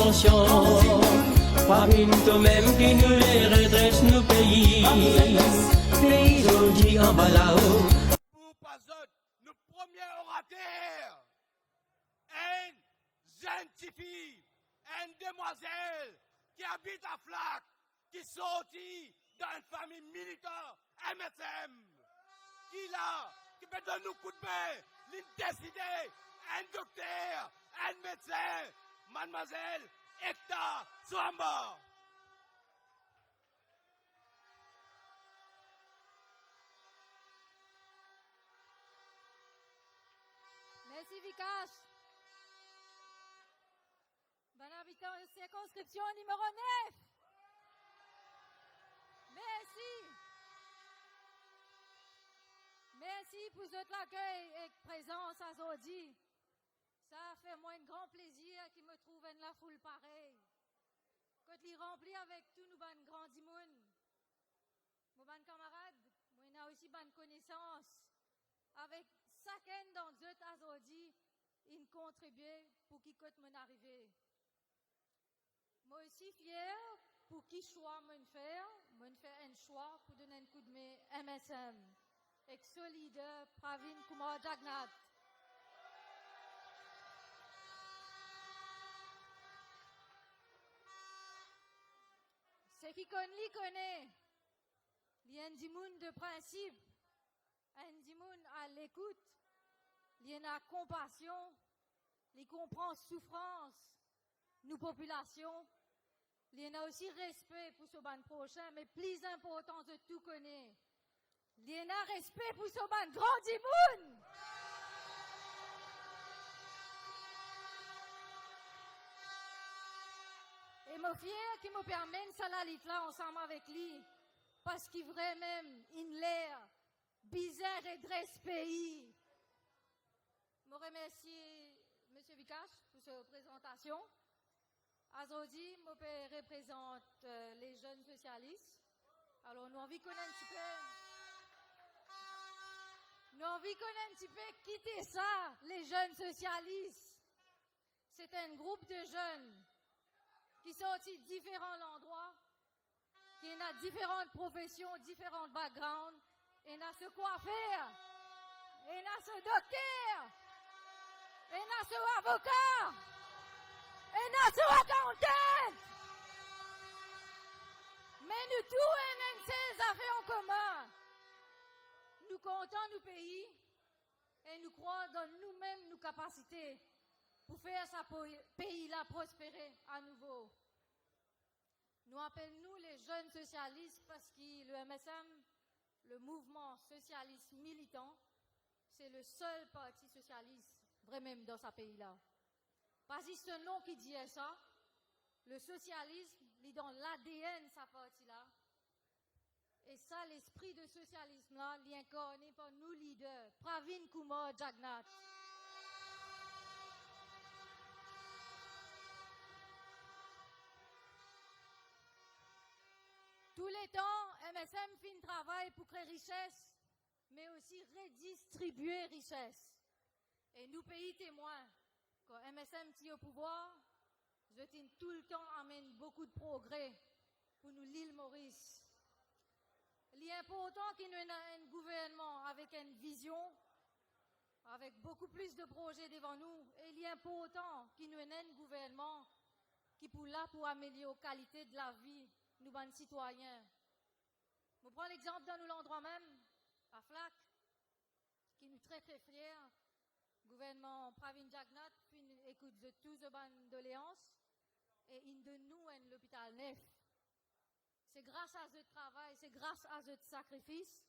attention. Parmi toi-même qui nous les redresse nos pays. Pays aujourd'hui en bas là-haut. Pour pas autres, nos premiers orateurs, une jeune fille, une demoiselle qui habite à Flac, qui sortit d'une famille militante MSM, qui là, qui peut donner nous coup de main, il décider, un docteur, un médecin, mademoiselle Ekta Swamba. Merci Vikash. Bon habitant de circonscription numéro 9. Merci. Merci pour votre accueil et présence à Zodi. Ça fait moi un grand plaisir qui me trouve dans la foule pareille. Quand il rempli avec tous nos bonnes grands dimounes, nos bonnes camarades, moi on a aussi bonne connaissance. Avec chacun d'entre eux à Zodi, il contribue pour qui côté mon arrivée. Moi aussi fier pour qui choix mon faire un choix pour donner un coup de main MSM. Avec ce leader, Pravin Kumar Jagnat. Ce qui connaît. Il y a un dimoun de principe, un dimoun à l'écoute, il y a la compassion, il comprend souffrance, nous populations, il y a aussi respect pour ce ban prochain, mais plus important de tout connaître. Il y a respect pour ce ban grand dimoun. Et mon fier qui me permet ça la là ensemble avec lui. Parce qu'il vrai même une l'air bizarre et dresse pays. Je remercie M. Vikash pour cette présentation. Aujourd'hui, je représente les jeunes socialistes. Alors, nous avons connaître un petit peu quitter ça, les jeunes socialistes. C'est un groupe de jeunes qui sont de différents endroits, qui ont différentes professions, différents backgrounds, et ont ce coiffeur, et ont ce docteur, et ont ce avocat, et ont ce accountant. Mais nous tous avons ces affaires en commun. Nous comptons nos pays et nous croyons dans nous-mêmes nos capacités pour faire ce pays-là prospérer à nouveau. Nous appelons les jeunes socialistes parce que le MSM, le mouvement socialiste militant, c'est le seul parti socialiste vraiment dans ce pays-là. Parce que c'est ce nom qui dit ça, le socialisme est dans l'ADN de sa partie-là. Et ça, l'esprit de socialisme-là, il est incarné par nos leaders, Pravin Kumar Jagnat. Tous les temps, MSM fait un travail pour créer richesse, mais aussi redistribuer richesse. Et nous, pays témoins, quand MSM est au pouvoir, je tiens tout le temps amène beaucoup de progrès pour nous l'île Maurice. Il est important qu'il y ait un gouvernement avec une vision, avec beaucoup plus de projets devant nous. Et il est important qu'il y ait un gouvernement qui est là pour améliorer la qualité de la vie nous, les citoyens. Je prends l'exemple dans l'endroit même, à Flac, qui nous très très fiers. Gouvernement Pravin Jagnat, puis écoute de tous les bandes doléances, et il de nous un l'hôpital neuf. C'est grâce à ce travail, c'est grâce à ce sacrifice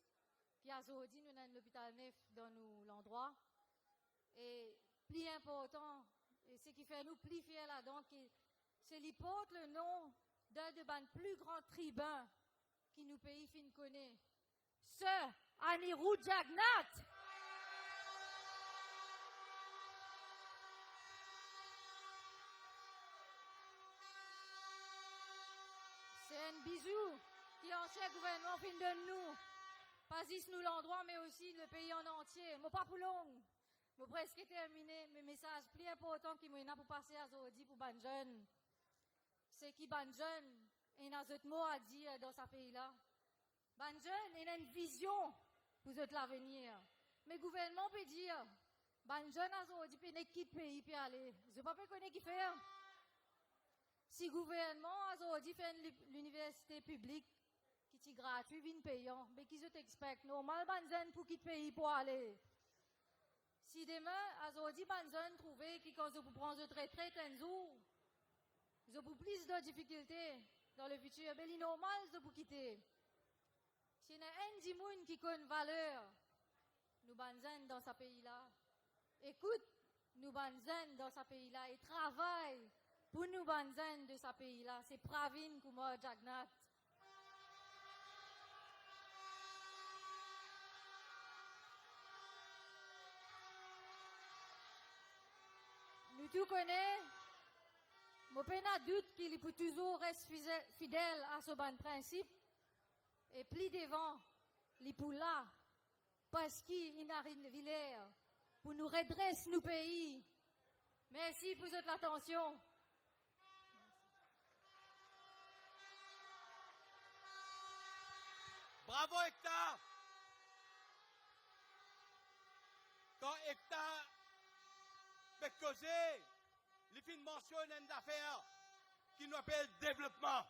qu'aujourd'hui nous avons l'hôpital neuf dans l'endroit. Et plus important, et ce qui fait nous plus fiers là-dedans, c'est qu'il porte le nom d'un des plus grands tribuns qui nous pays fin connaît. Ce Anirudh Jagnat. C'est un bisou qui ancien gouvernement fin de nous. Pas juste nous l'endroit, mais aussi le pays en entier. Moi pas pour long. Moi presque terminé. Mes messages plus importants qui m'ont pour passer à Zodi pour les jeunes. c'est qui ban jeune, et n'a autre mot à dire dans ce pays-là. Ban jeune, il a une vision pour l'avenir. Mais le gouvernement peut dire, ban jeune a dit, il quitte le pays, puis aller. Je ne sais pas connaître qui fait. Si le gouvernement a dit, fait l'université publique, qui est gratuit, vient payant, mais qui se t'expecte, normal, ban jeune pour quitter le pays pour aller. Si demain, a dit, ban jeune trouver qui, quand vous prenez votre retraite un jour, vous avez plus de difficultés dans le futur, mais c'est normal de vous quitter. Si il y a un dimoun qui connaît une valeur, nous banzan dans ce pays-là. Écoute, nous banzan dans ce pays-là et travaille pour nous banzan de ce pays-là. C'est Pravin Kumar Jagannath. Nous tous connaissons. Je n'ai pas de doute qu'il peut toujours rester fidèle à ce bon principe. Et plus devant, les pour là, parce qu'il a une villère pour nous redresser nos pays. Merci pour votre attention. Bravo Hector. Quand Hector peut causer, il fait une mention d'une affaire qui nous appelle développement.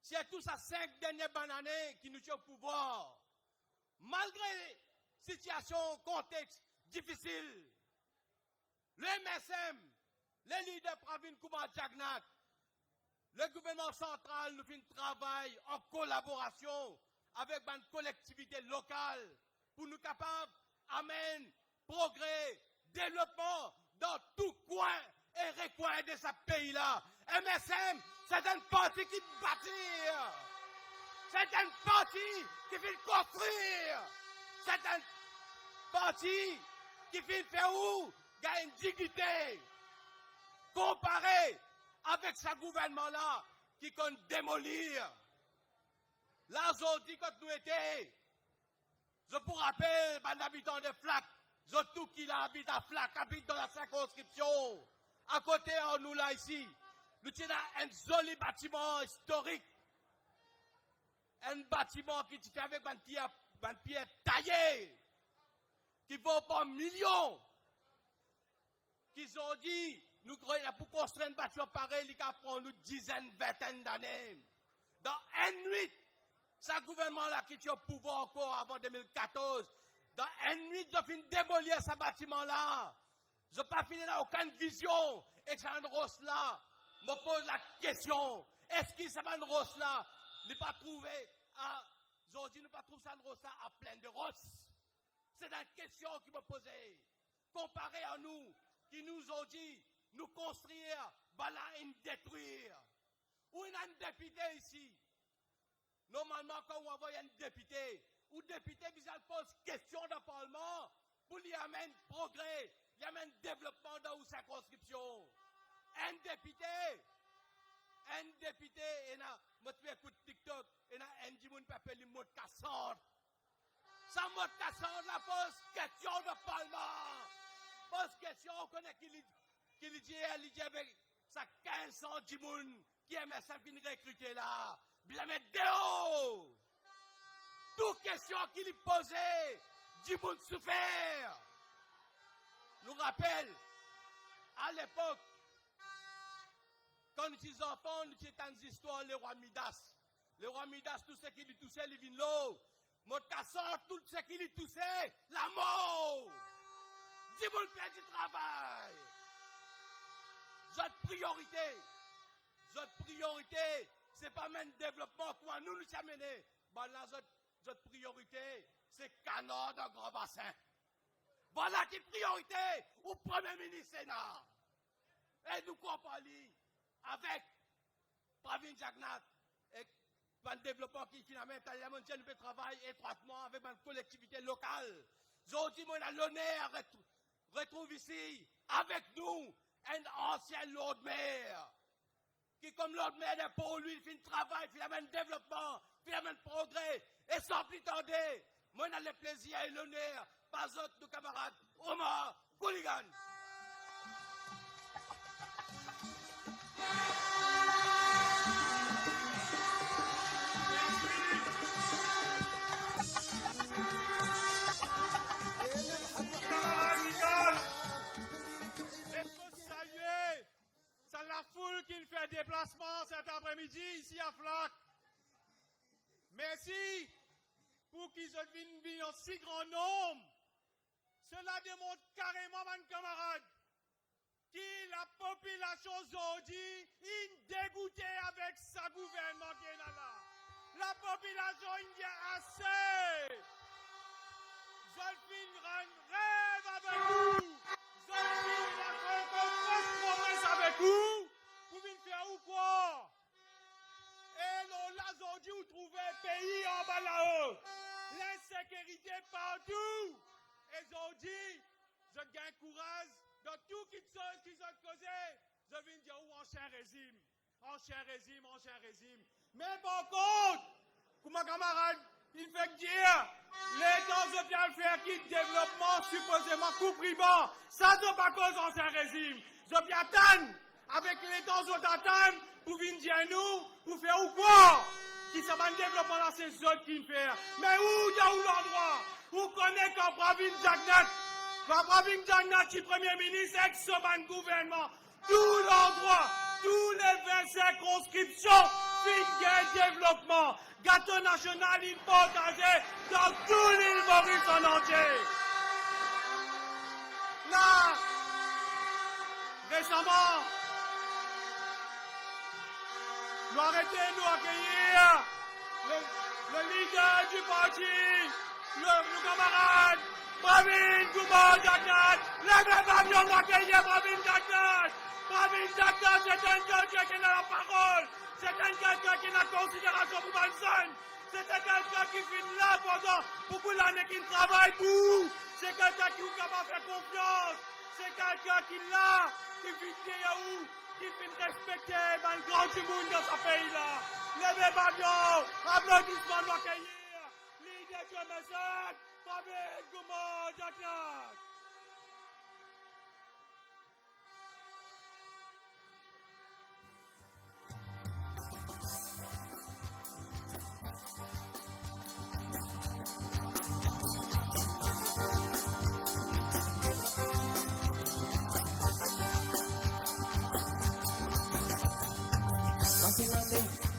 C'est tout ça 5 dernières années qui nous tient au pouvoir. Malgré situation, contexte difficile, le MSM, les leaders Pravin Kumar Jagannath, le gouvernement central nous fait un travail en collaboration avec une collectivité locale pour nous capables d'amener progrès, développement dans tout coin et recoin de ce pays-là. MSM, c'est un parti qui bâtit. C'est un parti qui fait construire. C'est un parti qui fait faire où il y a une dignité. Comparé avec ce gouvernement-là qui compte démolir. Là, aujourd'hui, quand nous étions, je vous rappelle, un habitant de Flac, tout qui habite à Flac, habite dans la circonscription. À côté, en nous là, ici, nous avons un joli bâtiment historique. Un bâtiment qui est fait avec un pierre taillée, qui vaut pas millions. Qu'ils ont dit, nous croyons pour construire un bâtiment pareil, il va prendre une dizaine, vingtaine d'années. Dans une nuit, ce gouvernement-là qui est au pouvoir encore avant 2014, dans une nuit, je finis démolir ce bâtiment-là. Je n'ai pas fini là, aucune vision. Et ça là, me pose la question, est-ce que ça là n'est pas trouvé à, aujourd'hui, nous pas trouvé ça là à plein de rosses? C'est la question qui me posait. Comparé à nous, qui nous ont dit, nous construire, voilà, et détruire. Où il y a un député ici? Normalement, quand on envoie un député, ou député, il pose question dans le Parlement pour lui amener progrès, lui amener développement dans une circonscription. Un député, et là, je écoute TikTok, et là, un dimoun peut appeler le mot de Cassandre. Ça, mot de Cassandre, la pose question dans le Parlement. Pose question, on connaît qui dit avec sa 1500 dimoun qui aime ça finir recruter là. Bien mettre dehors. Toute question qu'il lui posait, dimoun souffert. Nous rappelle, à l'époque, quand nous étions enfants, nous étions dans l'histoire, le roi Midas. Le roi Midas, tout ce qui lui touchait, il vient l'eau. Motkasson, tout ce qui lui touchait, la mort. Dimoun fait du travail. Notre priorité, ce n'est pas même développement quoi nous nous amener. Bon, là, notre priorité, c'est canard dans grand bassin. Voilà qui est priorité au Premier ministre Sénat. Et nous comprenons avec Pravin Jagannath et le développement qui finalement nous travaille étroitement avec une collectivité locale. Aujourd'hui, on a l'honneur retrouve ici avec nous un ancien Lord Mayor qui, comme Lord Mayor, pour lui, il fait un travail, il fait un développement, il fait un progrès. Et sans plus tarder, moi, on a le plaisir et l'honneur par autres nos camarades Omar Kouligan. déplacement cet après-midi ici à Flac. Merci pour qu'ils viennent en si grand nombre. Cela démontre carrément, mes camarades, que la population aujourd'hui est dégoûtée avec sa gouvernement qui est là. La population il y a assez. Zolfine rêve avec vous. Zolfine a une promesse avec vous. Vous venez faire ou quoi? Et là, aujourd'hui, vous trouvez un pays en bas là-haut. L'insécurité partout. Et aujourd'hui, je gagne courage dans tout qui sont causé. Je viens dire où ancien régime. Ancien régime. Mais par contre, pour ma camarade, il fait dire, les temps de bien faire qui développement supposément comprimant, ça ne pas cause ancien régime. Je viens attendre avec les temps d'attendre pour venir dire nous, pour faire ou quoi? Qui ça va développement dans ces zones qui fait. Mais où l'endroit? Vous connaissez quand Pravin Jagnat, qui est Premier ministre, ex-man gouvernement, tout l'endroit, tous les 20 circonscriptions, fin développement, gâteau national, il partagé dans tout l'île Maurice en entier. Là, récemment, nous arrêtons nous accueillir le leader du parti, le camarade, Pravin Jagnat, le même avion d'accueillir Pravin Jagnat. Pravin Jagnat, c'est un quelqu'un qui a la parole, c'est un quelqu'un qui a la considération pour personne, c'est un quelqu'un qui finit là pendant beaucoup d'années qui travaille pour, c'est quelqu'un qui est capable de faire confiance, c'est quelqu'un qui est là, qui finit où, qui finit respecter le grand du monde dans ce pays-là. Levez l'avion, applaudissements d'accueillir, leader du MSN, Pravin Jagnat.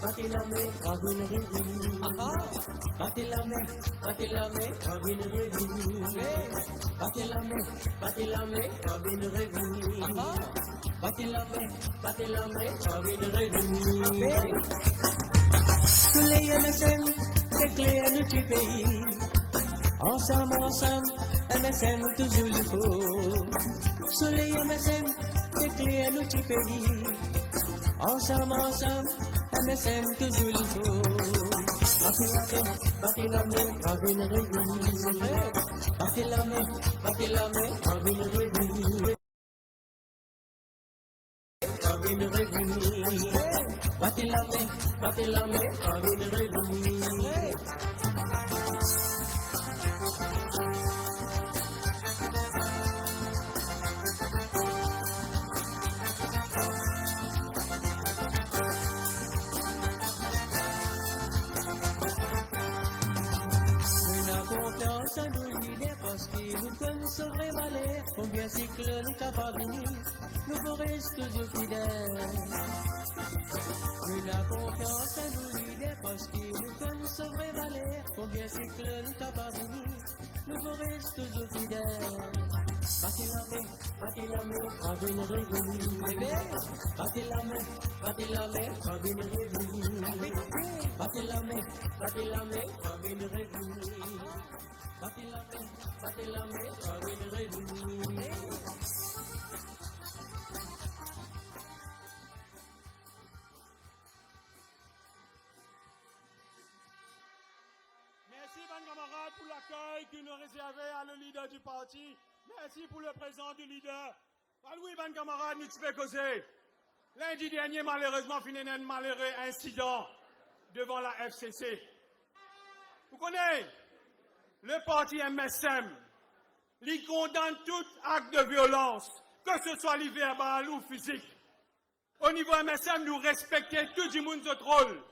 Patilame, Pravin Revue. Patilame, Pravin Revue. Patilame, Pravin Revue. Patilame, Pravin Revue. Tous les MSN, c'est clair du pays. Ensemble, MSN toujours il faut. Tous les MSN, c'est clair du pays. Ensemble, MSN toujours il faut. Patilame, Pravin Revue. Patilame, Pravin Revue. Pravin Revue. Patilame, Pravin Revue. Parce que nous connaissons vraiment l'air, combien cyclones nous capables nous vous restons toujours fidèles. Nous avons confiance en nous leaders parce que nous connaissons vraiment l'air, combien cyclones nous capables nous vous restons toujours fidèles. Patilame, Pravin Revue. Patilame, Pravin Revue. Patilame, Pravin Revue. Patilame, Pravin Revue. Merci, mes camarades, pour l'accueil que nous réservons à le leader du parti. Merci pour le présent du leader. Oui, mes camarades, nous pouvons causer. Lundi dernier, malheureusement, fini un malheureux incident devant la FCC. Vous connaissez? Le parti MSM, il condamne tout acte de violence, que ce soit verbal ou physique. Au niveau MSM, nous respectons tout le monde notre rôle.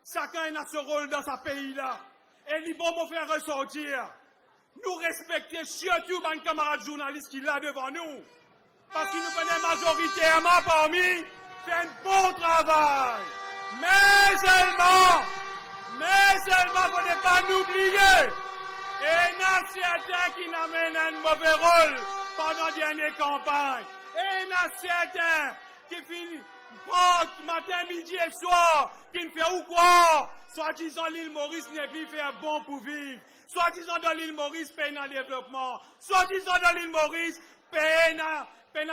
Chacun a son rôle dans sa pays-là. Et il faut me faire ressortir. Nous respectons surtout mes camarades journalistes qui sont là devant nous. Parce que nous connaissons majoritairement parmi fait un bon travail. Mais seulement, faut ne pas l'oublier. Et il y a certains qui n'amènent un mauvais rôle pendant la dernière campagne. Et il y a certains qui finissent matin, midi et soir, qui ne fait ou quoi? Soit-disant l'île Maurice n'est plus fait bon pour vivre. Soit-disant dans l'île Maurice, peine en développement. Soit-disant dans l'île Maurice, peine à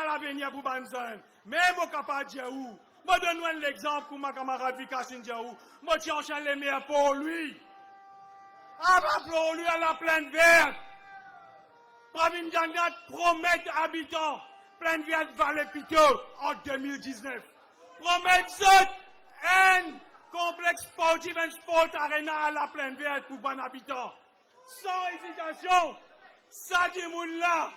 l'avenir pour Banzan. Mais moi, capable de dire où? Moi, donne-moi l'exemple pour ma camarade Vikasin Djaou. Moi, je cherche les meilleurs pour lui. Pour lui à la plaine verte. Pravin Gandhi promet habitants plaine verte Vallée Pito en 2019. Promet un complexe sportif, un sport arena à la plaine verte pour bon habitants. Sans hésitation, ça dit là,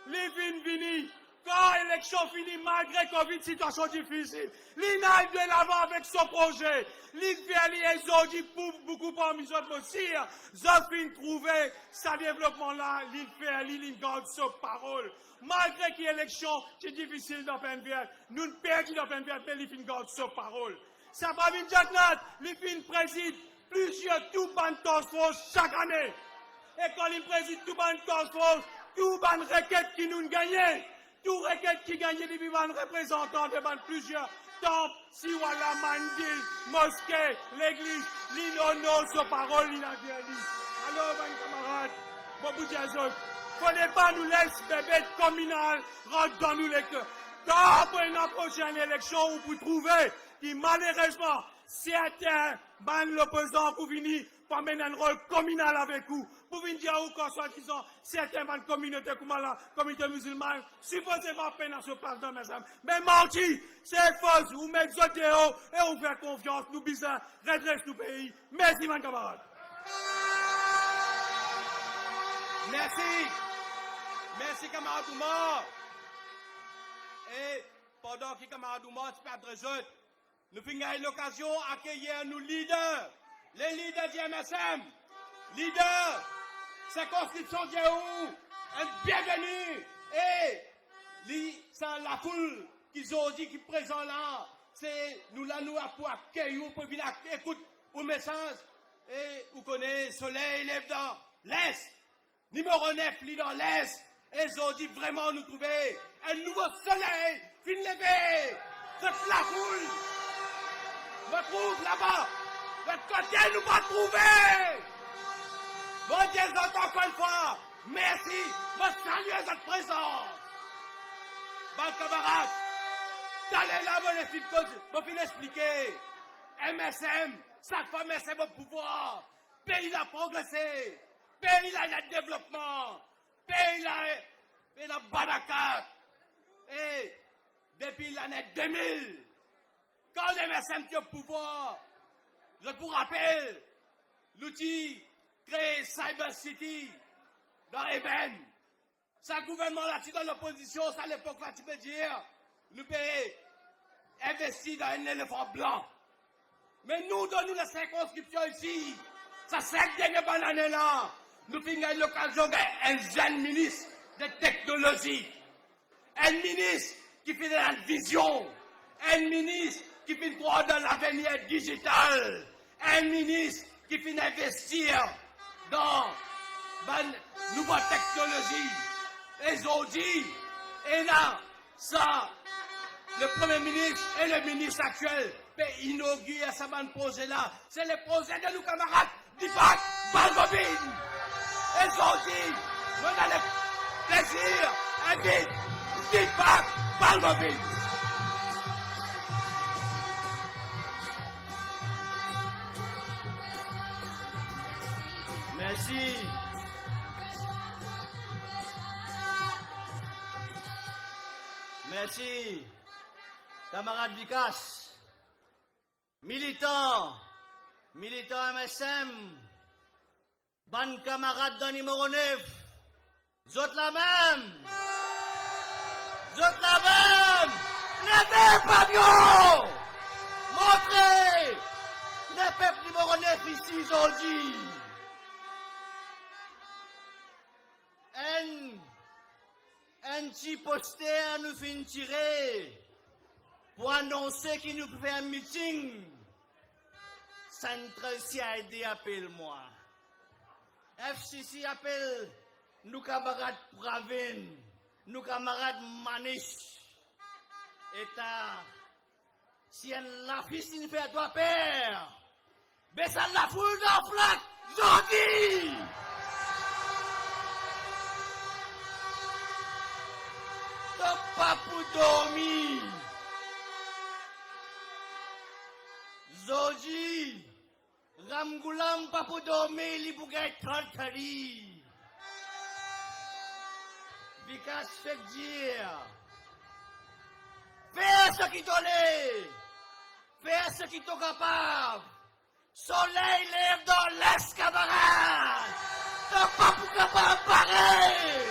les vini. Quand l'élection finit, malgré Covid, situation difficile, l'INA de l'avant avec son projet. L'INA aujourd'hui pour beaucoup parmi les autres aussi, Zofine trouver sa développement là, l'INA garde sa parole. Malgré qu'il y ait élection, c'est difficile dans plein verte. Nous ne perdons dans plein verte, mais l'INA garde sa parole. Ça va venir Jacnat, l'INA préside plusieurs tout ban task force chaque année. Et quand il préside tout ban task force, tout ban requête qui nous gagnent. Tout requête qui gagne des vivants représentants devant plusieurs temples, Siwala, Mandil, mosquée, l'église, l'inono, sa parole, l'inavérdi. Alors, mes camarades, beaucoup de choses, faut pas nous laisser bébé communal rentrer dans nous les cœurs. Après la prochaine élection, vous pouvez trouver que malheureusement, certains ban l'opposant pour venir pour mener un rôle communal avec vous. Pour venir dire ou quoi, soit-disant, certains ban communauté comme la communauté musulmane, supposément peine à se pardon, mes amis. Mais menti, c'est faux, vous mettez haut et on fait confiance, nous bisons, redresse nos pays. Merci, mes camarades. Merci. Merci, camarade Oumar. Et pendant que camarade Oumar se perd les autres, nous finissons l'occasion d'accueillir nos leaders, les leaders du MSM. Leaders, circonscription Djaou, bienvenue. Et la foule qu'ils ont dit qui est présent là, c'est nous là, nous pour accueillir, pour venir écouter au message. Et vous connaissez, soleil lève dans l'Est. Numéro 9, lit dans l'Est. Et ils ont dit vraiment nous trouver un nouveau soleil, fin levé. Cette la foule. Me trouve là-bas. Votre côté nous va trouver. Bon Dieu, encore une fois. Merci. Me saluer votre présence. Bon camarade. Allez là, mon fin expliquer. MSM, chaque fois MSM au pouvoir. Pays a progressé. Pays a le développement. Pays a la barakat. Et depuis l'année 2000, quand les MSM étaient au pouvoir, je vous rappelle, l'outil créé Cyber City dans Eben. C'est un gouvernement là, dans l'opposition, c'est à l'époque là, tu peux dire, nous payons investi dans un éléphant blanc. Mais nous, donnons la circonscription ici, ça 5 dernières années là, nous finissons l'occasion d'un jeune ministre de technologie, un ministre qui fait de la vision, un ministre qui fait droit dans l'avenir digital, un ministre qui fait investir dans de nouvelles technologies. Ils ont dit, et là, ça, le Premier ministre et le ministre actuel peut inaugurer ce projet là. C'est le projet de nos camarades d'Ipak Balgobine. Ils ont dit, nous avons le plaisir, invite d'Ipak Balgobine. Merci. Merci. Camarade Vikas, militant MSM, ban camarade dans numéro 9, zot la même, levez pavillon, montrez, le peuple numéro 9 ici aujourd'hui. Un petit poster nous fait tirer pour annoncer qu'il nous fait un meeting. Central CID appelle moi. FCC appelle nos camarades Pravin, nos camarades Manish. État, si elle la fille ne fait toi père, mais ça la foule dans plaque, Jodi! T'as pas pour dormir. Zoji, Ramgoulam pas pour dormir, li pour gagner 30 Vikas fait dire, fais ce qui t'en est, fais ce qui t'en capable. Soleil lève dans l'est, camarade. T'as pas pour capable pareil.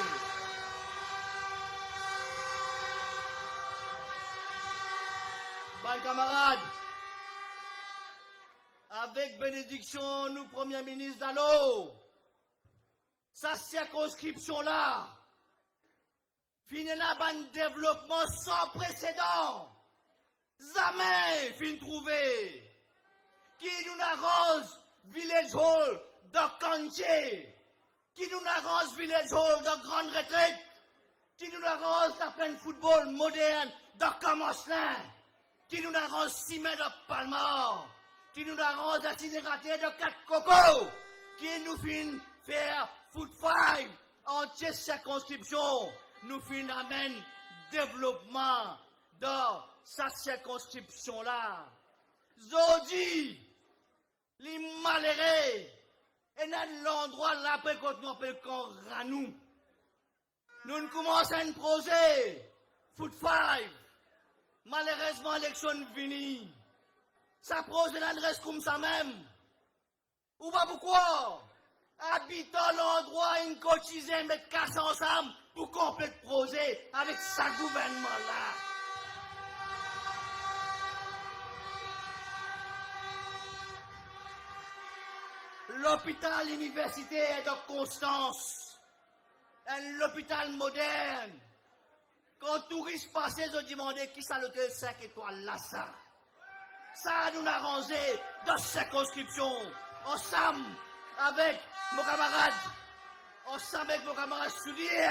Bon camarade, avec bénédiction, nous, Premier ministre Dallot, sa circonscription-là, finit là un développement sans précédent. Jamais fin trouvé. Qui nous arrose Village Hall de Kanché, qui nous arrose Village Hall de Grande Retraite, qui nous arrose la pleine football moderne de Camoslin, qui nous arrose Ciment de Palma, qui nous arrose la cinératé de 4 Coco, qui nous fin faire foot five en circonscription, nous fin amène développement de sa circonscription-là. Zodi, les malheureux, et dans l'endroit là, après quand nous appelons quand Ranou, nous commençons à un projet, foot five, malheureusement l'élection finie, ça projet là reste comme ça même, ou pas pourquoi, habitant l'endroit, une cotisée, mais casse ensemble pour compléter le projet avec sa gouvernement là. L'hôpital universitaire de Constance, l'hôpital moderne. Quand touristes passaient, ils ont demandé qui ça l'hôtel 5 étoiles là, ça. Ça nous a arrangé dans circonscription, ensemble avec mon camarade, ensemble avec mon camarade Soulier,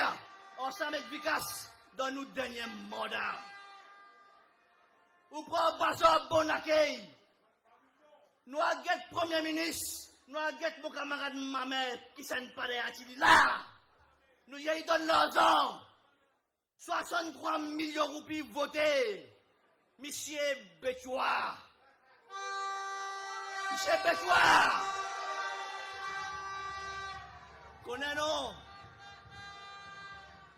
ensemble avec Vikas, dans nos derniers mandats. Ou prend Bazar bon accueil. Nous avons le Premier ministre. Nous avons mon camarade Mamet qui s'en parle à là. Nous y donne l'argent. 63 millions de roupies votés. Monsieur Béchois. Monsieur Béchois. Connais non?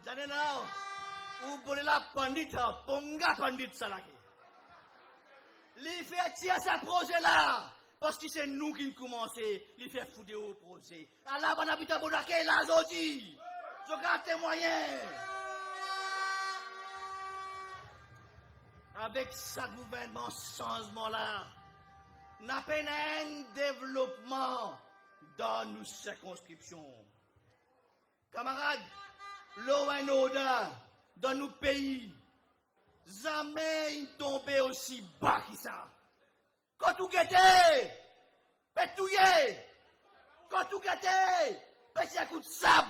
J'en ai non. Ou pour la pandite, ponga pandite salaki. Les fait tirer ce projet-là. Parce que c'est nous qui commençons, les faire foutre au projet. Alors, on habite à Bonaké, là, aujourd'hui. Je garde tes moyens. Avec ce gouvernement changement-là, nous avons un développement dans nos circonscriptions. Camarades, l'eau et l'odeur dans nos pays, jamais tombé aussi bas que ça. Quand tout guettait, pétouillé, quand tout guettait, petit un coup de sable.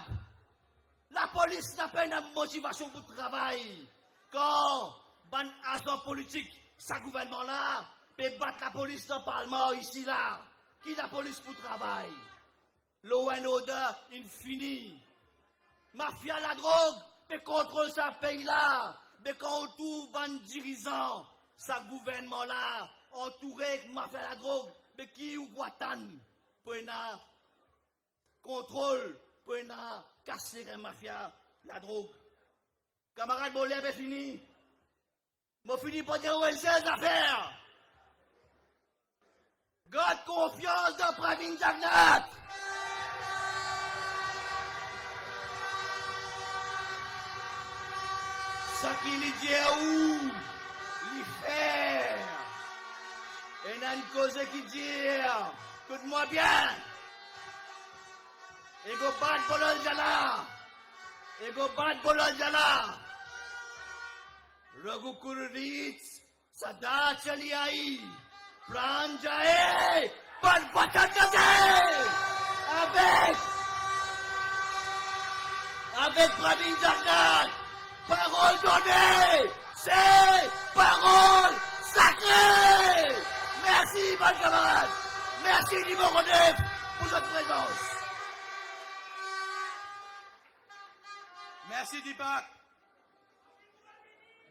La police n'a pas une motivation pour le travail. Quand, ban agent politique, ce gouvernement-là, peut battre la police dans le Parlement ici, là. Qui la police pour le travail? L'eau et l'odeur, infini. Mafia la drogue, peut contrôler ce pays-là. Mais quand on trouve un dirigeant, ce gouvernement-là, entouré de mafia la drogue, mais qui ou Guatan, pour un contrôle, pour un casser la mafia, la drogue. Camarade Bolé, c'est fini. Je finis par dire où est ces affaires. Garde confiance dans Pravin Jagnat. Ce qu'il dit où, il fait. Et il y a une cause qui dit, écoute-moi bien. Et go bad bolonjala. Et go bad bolonjala. Rogu kururit, Sada Chaliai, Planjae, Panpatakate, avec Pravin Jagat, parole donnée, c'est parole sacrée. Merci, mon camarade. Merci, numéro 9, pour votre présence. Merci Dipak.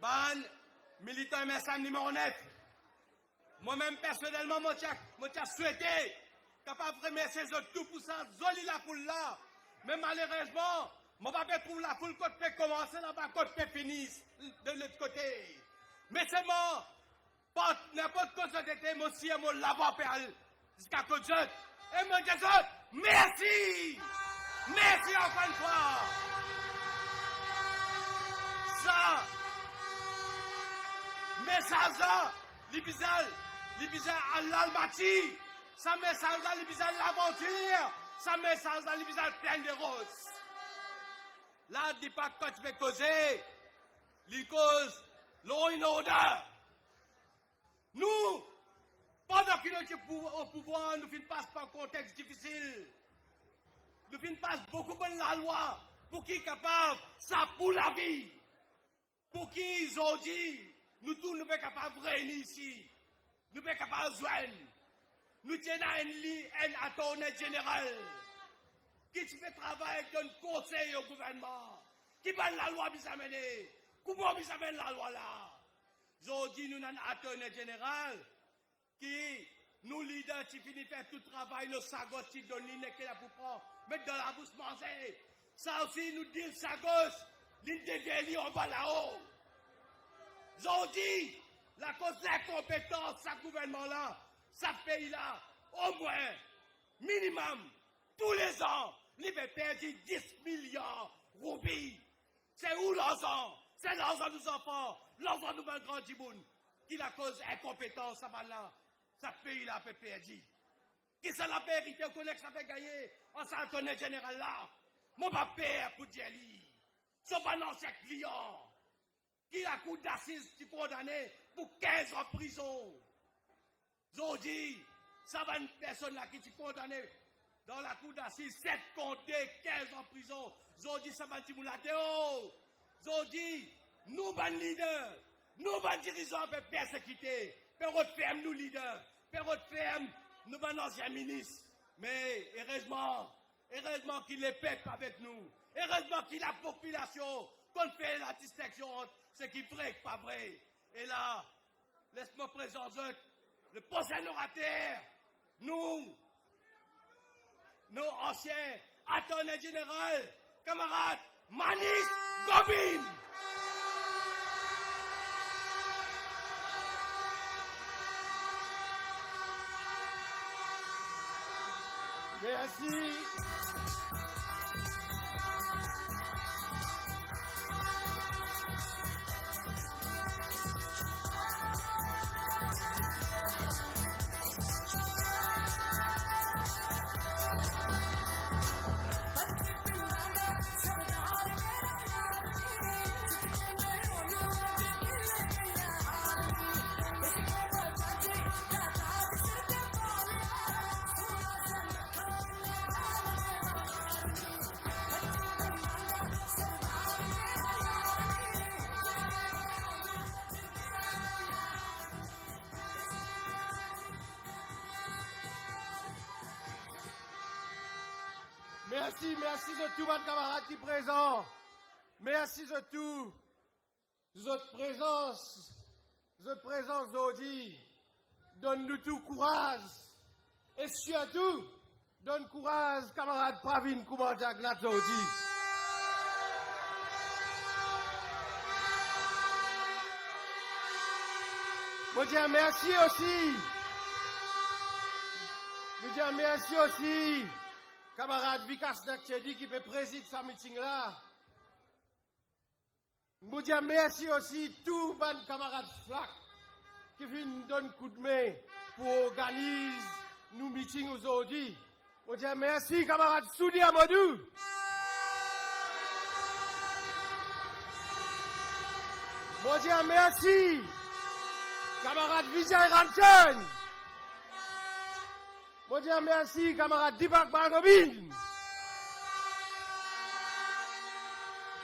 Ban, militant MSM numéro 9. Moi-même, personnellement, moi, j'ai souhaité capable de remercier tout pour ça, zoli la foule là. Mais malheureusement, moi, je ne vais pas trouver la foule quand je commencer là-bas, quand je finisse de l'autre côté. Mais c'est moi, n'importe quoi que c'était, moi aussi, moi, l'avoir perdu jusqu'à que je. Et moi, je dis, merci! Merci encore une fois! Ça, message là, l'ibizal à l'almati, ça message là, l'ibizal l'aventure, ça message là, l'ibizal plein de roses. Là, dis pas que tu veux causer, les causes, l'eau in order. Nous, pendant que nous sommes au pouvoir, nous ne passons pas un contexte difficile. Nous ne passons beaucoup de la loi pour qui est capable, ça pour la vie. Pour qui ils ont dit, nous tous nous sommes capables de réunir ici. Nous sommes capables de joindre. Nous tenons un attorney général qui fait travail donne conseil au gouvernement. Qui va la loi bien amener. Comment bien amener la loi là? Aujourd'hui, nous avons un attorney général qui nous l'identifie, qui fait tout le travail, nos sagos qui donnent l'île qui est là pour prendre, mettre dans la bouche manger. Ça aussi, nous dit sagos. L'île de Véli, on va là-haut. Aujourd'hui, la cause de la compétence, ce gouvernement-là, ce pays-là, au moins, minimum, tous les ans, il va perdre 10 milliards de roupies. C'est où l'argent? C'est l'argent de nos enfants, l'argent de nos grands djibouns, qui la cause incompétence, ça va là. Ce pays-là peut perdre. Qui c'est la vérité qu'on connaît que ça fait gagner en s'entendant général là? Mon père pour dire lui. Sauf un ancien client qui a cour d'assises qui condamné pour 15 ans de prison. Aujourd'hui, ça va une personne là qui est condamnée dans la cour d'assises, 7 comptés, 15 ans de prison. Aujourd'hui, ça va une la dehors. Aujourd'hui, nous, les leaders, nous, les dirigeants, peuvent persécuter. Peuvent refermer nous, leaders. Peuvent refermer nous, les anciens ministres. Mais heureusement qu'il est peuple avec nous. Heureusement qu'il y a la population qu'on fait la distinction entre ce qui est vrai et pas vrai. Et là, laisse-moi présenter le prochain orateur. Nous, nos anciens attorneys généraux, camarades Manis Gobin. Merci. Merci de tout, mon camarade qui est présent. Merci de tout. Votre présence aujourd'hui, donne-nous tout courage. Et surtout, donne courage, camarade Pravin Kumar-Jagat aujourd'hui. Je dis merci aussi. Je dis merci aussi. Camarade Vikas Nakchedi qui peut présider ce meeting-là. Je dis merci aussi tous les camarades FLAC qui viennent donner coup de main pour organiser nos meetings aujourd'hui. Je dis merci camarade Soudi Amadou. Je dis merci camarade Vijay Ramchan. Moi dire merci, camarade Dibak Balgobin.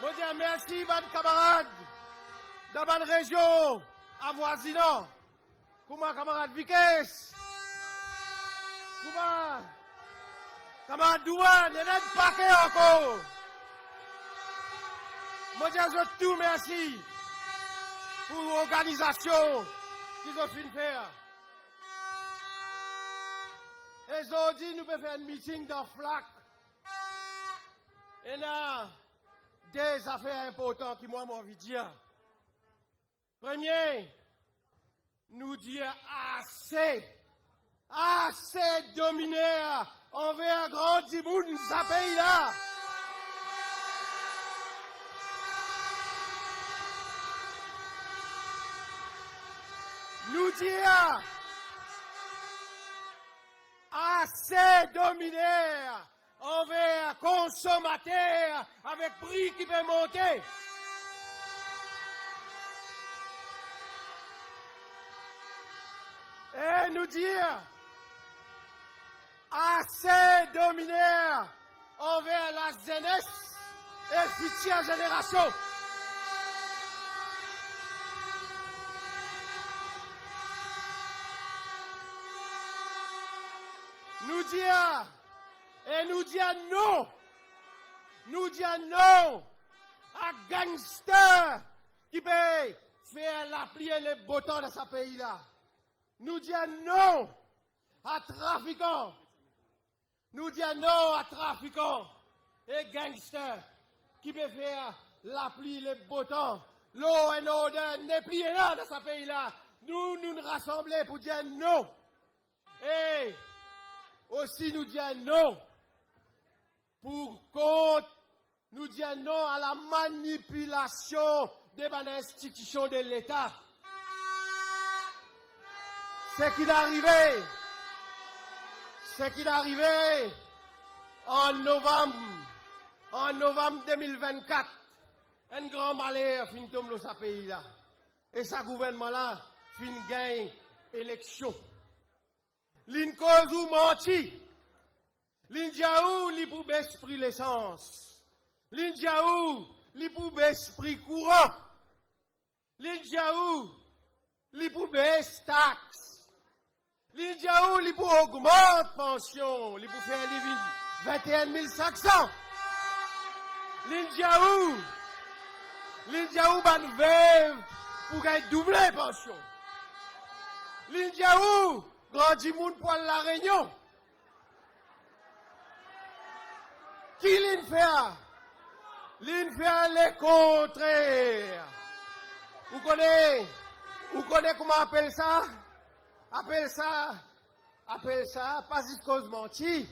Moi dire merci, bonne camarade, dans ma région avoisinante. Comment camarade Vikes? Comment camarade Douane, il y a un paquet encore. Moi dire tout merci pour l'organisation qu'ils ont fait faire. Et aujourd'hui, nous pouvons faire un meeting dans FLAC. Et là, des affaires importantes qui moi, j'ai envie de dire. Premier, nous dire assez dominé envers grand Djiboun, ce pays-là. Nous dire assez dominé envers consommateurs avec prix qui peut monter. Et nous dire assez dominé envers la jeunesse et future génération. Nous dire non. Nous dire non à gangsters qui peut faire la pluie et les beaux temps dans ce pays-là. Nous dire non à trafiquants. Nous dire non à trafiquants et gangsters qui peut faire la pluie et les beaux temps. L'eau et l'odeur n'est plus là dans ce pays-là. Nous nous rassembler pour dire non. Et aussi nous dire non pour contre, nous dire non à la manipulation des institutions de l'État. Ce qui est arrivé en novembre 2024, un grand malheur fin tombe dans ce pays-là. Et ce gouvernement-là fin gagne élection. L'in ou menti. L'Indiaou, li pou esprit l'essence. L'Indiaou, li pou esprit courant. L'Indiaou, li pou taxe. L'Indiaou, li pou augmente pension. Li pou faire 21 500. L'Indiaou, ban veuve pour gagner doubler pension. L'Indiaou, grandi moun pour la Réunion. Qui l'in fait le contraire. Vous connaissez comment appelle ça? Appelle ça, pas juste cause menti.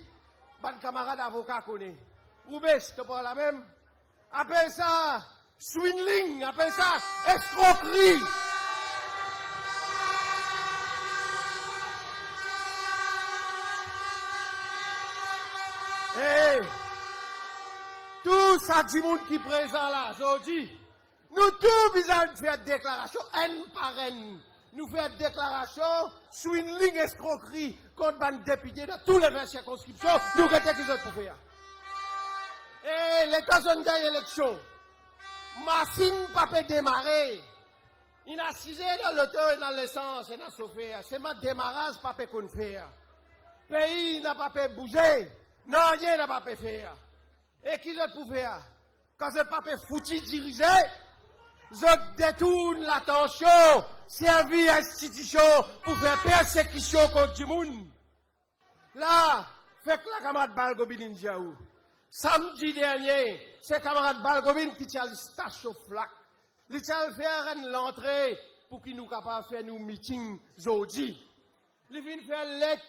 Ban camarade avocat connaît. Ou bêche, tu parles la même. Appelle ça swindling, appelle ça escroquerie. Hey. Tout ça, du monde qui est présent là, aujourd'hui, nous tous besoin de faire déclaration, un par un. Nous faisons déclaration, swindling, escroquerie, contre les députés dans toutes les circonscriptions, nous regardons qu'ils ont pour faire. Et l'État zone gagne l'élection. Machine pas peut démarrer. Il a cisé dans l'auto et dans l'essence et dans le chauffeur. C'est ma démarrage pas peut qu'on faire. Pays n'a pas pu bouger. Non, rien n'a pas pu faire. Et qui je peux faire? Quand je pas pu foutu diriger, je détourne l'attention, servir institution pour faire persécution contre du monde. Là, fait que la camarade Balgobin Ndiaou. Samedi dernier, c'est camarade Balgobin qui tient le stage au flac. Il tient faire l'entrée pour qu'il nous capable de faire nos meetings aujourd'hui. Il vient faire lettre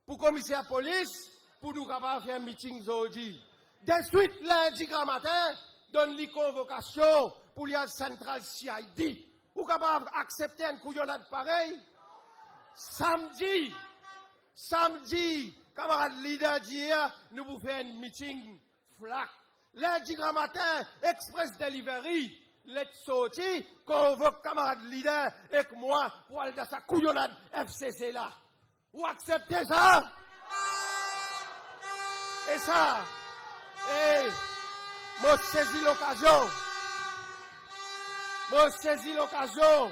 pour le commissaire de police pour nous capable de faire un meeting aujourd'hui. De suite, lundi grand matin, donne les convocations pour la centrale CID. Vous capable d'accepter un couillonnade pareil? Samedi, camarade leader d'hier, nous vous faisons un meeting flac. Lundi grand matin, Express Delivery, lettre sortie, convoque camarade leader et que moi pour aller dans sa couillonnade FCC là. Vous acceptez ça? Et ça, moi saisis l'occasion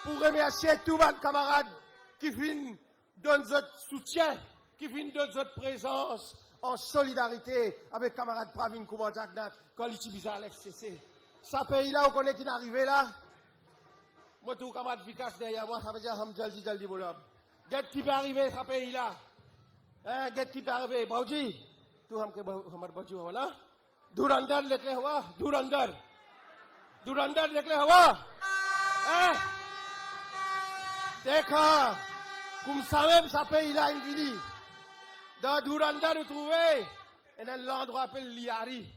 pour remercier tous mes camarades qui viennent donner notre soutien, qui viennent donner notre présence en solidarité avec camarade Pravin Kumar Jagnat, quand il est à l'FCC. Ça pays là, on connaît qui est arrivé là. Moi, tout camarade Vikas derrière moi, ça veut dire Hamdjaldi Jaldi Bolab. Qu'est-ce qui peut arriver, ça pays là? Qu'est-ce qui peut arriver? Baouji, tout Hamad Baouji, voilà. Durandar, l'éclair, Durandar. Durandar, l'éclair, D'accord. Comme ça même, ça pays là, il vini. Dans Durandar, vous trouvez, et un endroit appelé Liari.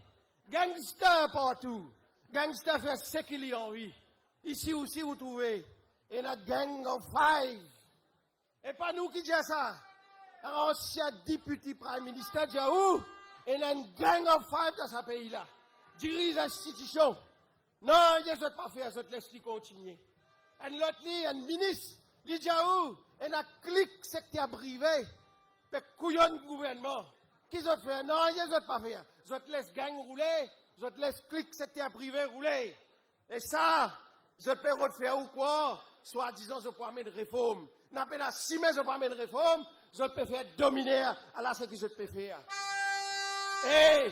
Gangster partout. Gangster fait ce qu'il y a envie. Ici aussi, vous trouvez, et la gang of five. Et pas nous qui disons ça. Un ancien député prime ministre, dit où? Et il y a une gang of five dans ce pays-là. Dirige l'institution. Non, il ne doit pas faire, je laisse continuer. Un autre, un ministre, il dit où? Et il y a un clic secteur privé. Mais couillon de gouvernement. Qui doit faire? Non, il ne doit pas faire. Je te laisse gang rouler. Je te laisse clic secteur privé rouler. Et ça, je peux refaire ou quoi? Soit disant, je peux amener une réforme. N'a pas 6 mois, je peux amener une réforme. Je peux faire dominer à la ce que je peux faire. Et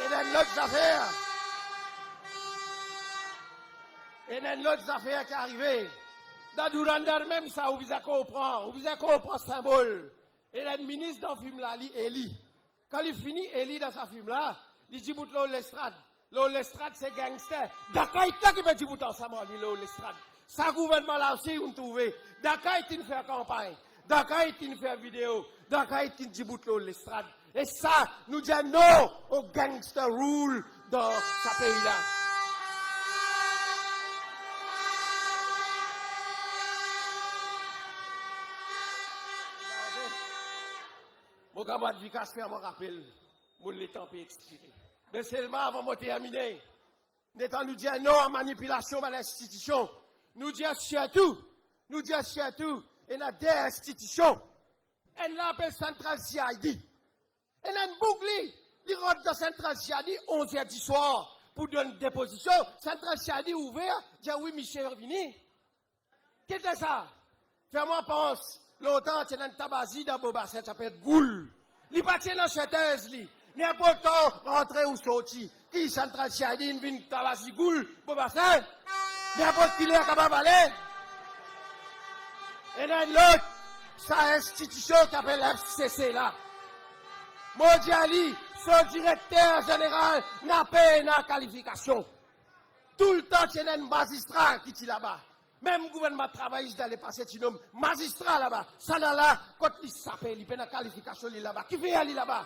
dans l'autre affaire. Et dans l'autre affaire qui est arrivée. Dans Durandar même ça, vous comprendre. Vous comprendre le symbole. Et le ministre dans le film là, Eli. Quand il finit, Eli dans sa film là, il dit bout l'estrade. L'estrade c'est gangster. Dakar il qui peut dire bout ensemble, l'estrade. Ça gouvernement là aussi, vous trouvez. Dakar il fait campagne. Dakar il fait vidéo. Dakar il dit bout l'estrade. Et ça, nous disons non au gangster rule dans ce pays là. Mon camarade Vikas fait un rappel, mon l'état peut expliquer. Mais seulement avant de terminer, nous disons non à manipulation dans l'institution. Nous disons surtout, et dans des institutions, et là, appelle Central CID. Et là, une boucle, il rentre dans Central CID 11h du soir pour donner une déposition. Central CID ouvert, dit oui, Michel est venu. Qu'est-ce que c'est ça? Fais-moi pense. Longtemps, tu as un tabazi dans le bassin, ça peut être goule. Il pas dans la cheteuse, n'importe où, rentrer ou sortir. Qui central chiadine, vient tabazi goule, le bassin. N'importe qui est capable d'aller. Et dans l'autre, sa institution qui s'appelle FCC là. Modiali, son directeur général, n'a pas une qualification. Tout le temps, tu as un magistrat qui est là-bas. Même le gouvernement travaille dans les passés, tu nommes magistrat là-bas. Ça là, quand il s'appelle, il fait une qualification là-bas. Qui veut aller là-bas?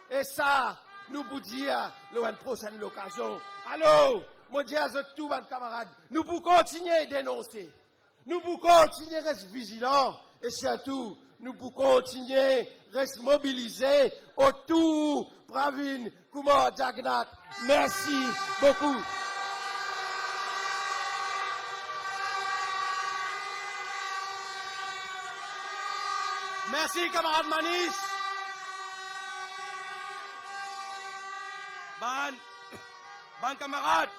Et ça, nous vous dire, une prochaine occasion. Allô, moi dis à tous mes camarades, nous pouvons continuer à dénoncer. Nous pouvons continuer à rester vigilants. Et surtout, nous pouvons continuer à rester mobilisés autour Pravin Kumar Jagnat. Merci beaucoup. Merci, camarade Manis. Ban camarade,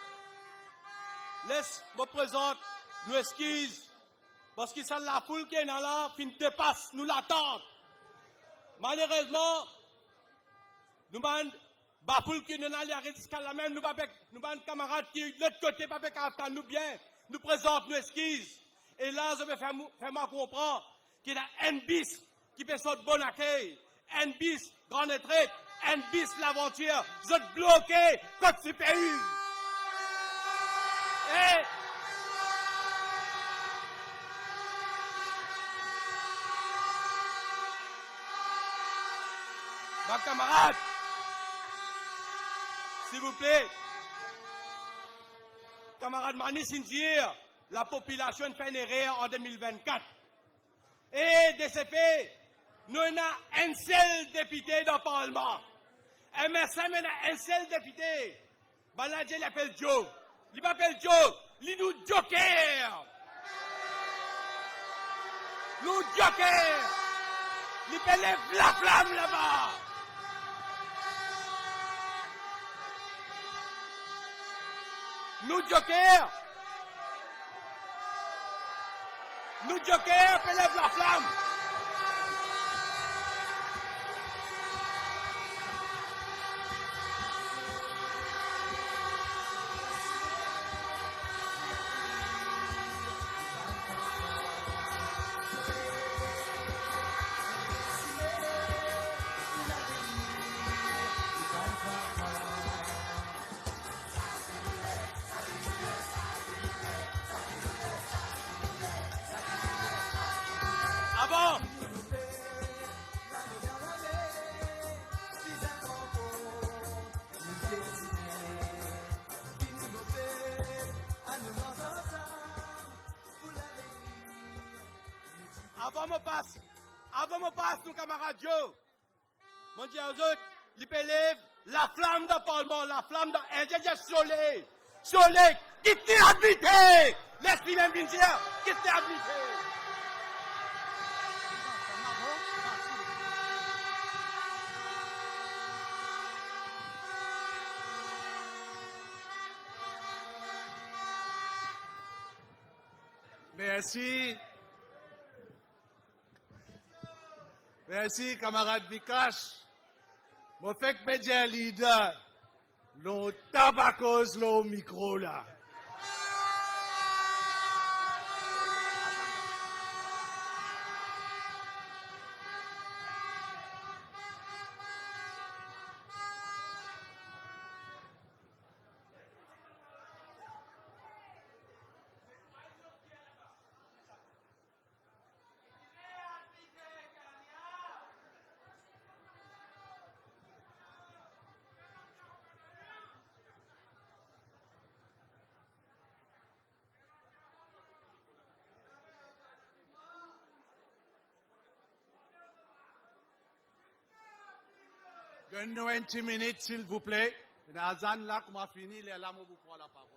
laisse-moi présenter nos excuses. Parce que ça, la foule qui est là, fin dépasse, nous l'attendons. Malheureusement, nous avons la foule qui est là, jusqu'à la même, nous avons camarades qui, de l'autre côté, pas attendre nous bien, nous présentent nos excuses. Et là, je vais faire moi comprendre qu'il y a un bis qui fait son bon accueil, un bis, grande retraite, un bis, l'aventure, vous êtes bloqués, contre ce pays. Et ma camarade, s'il vous plaît, camarade Manis Sindir, la population fait une erreur en 2024. Et de ce fait, nous avons un seul député dans le Parlement. MSM a un seul député. Baladje l'appelle Joe. Il m'appelle Joe. Il nous joker. Nous joker. Il fait la flamme là-bas. Nous joker. Nous joker, fait la flamme. Avant. Avant me passe, nos camarades Joe. Mon Dieu, aux autres, ils élèvent la flamme de Parlement, la flamme de Indien soleil. Soleil, qui t'est habité. Laisse-lui même dire, qui t'est habité. Merci. Merci, camarade Vikash. Mon fait que média leader, l'on tabacose au micro là. Donne-nous 20 minutes, s'il vous plaît. Dans Zan là, qu'on a fini, les lames vous prendre la parole.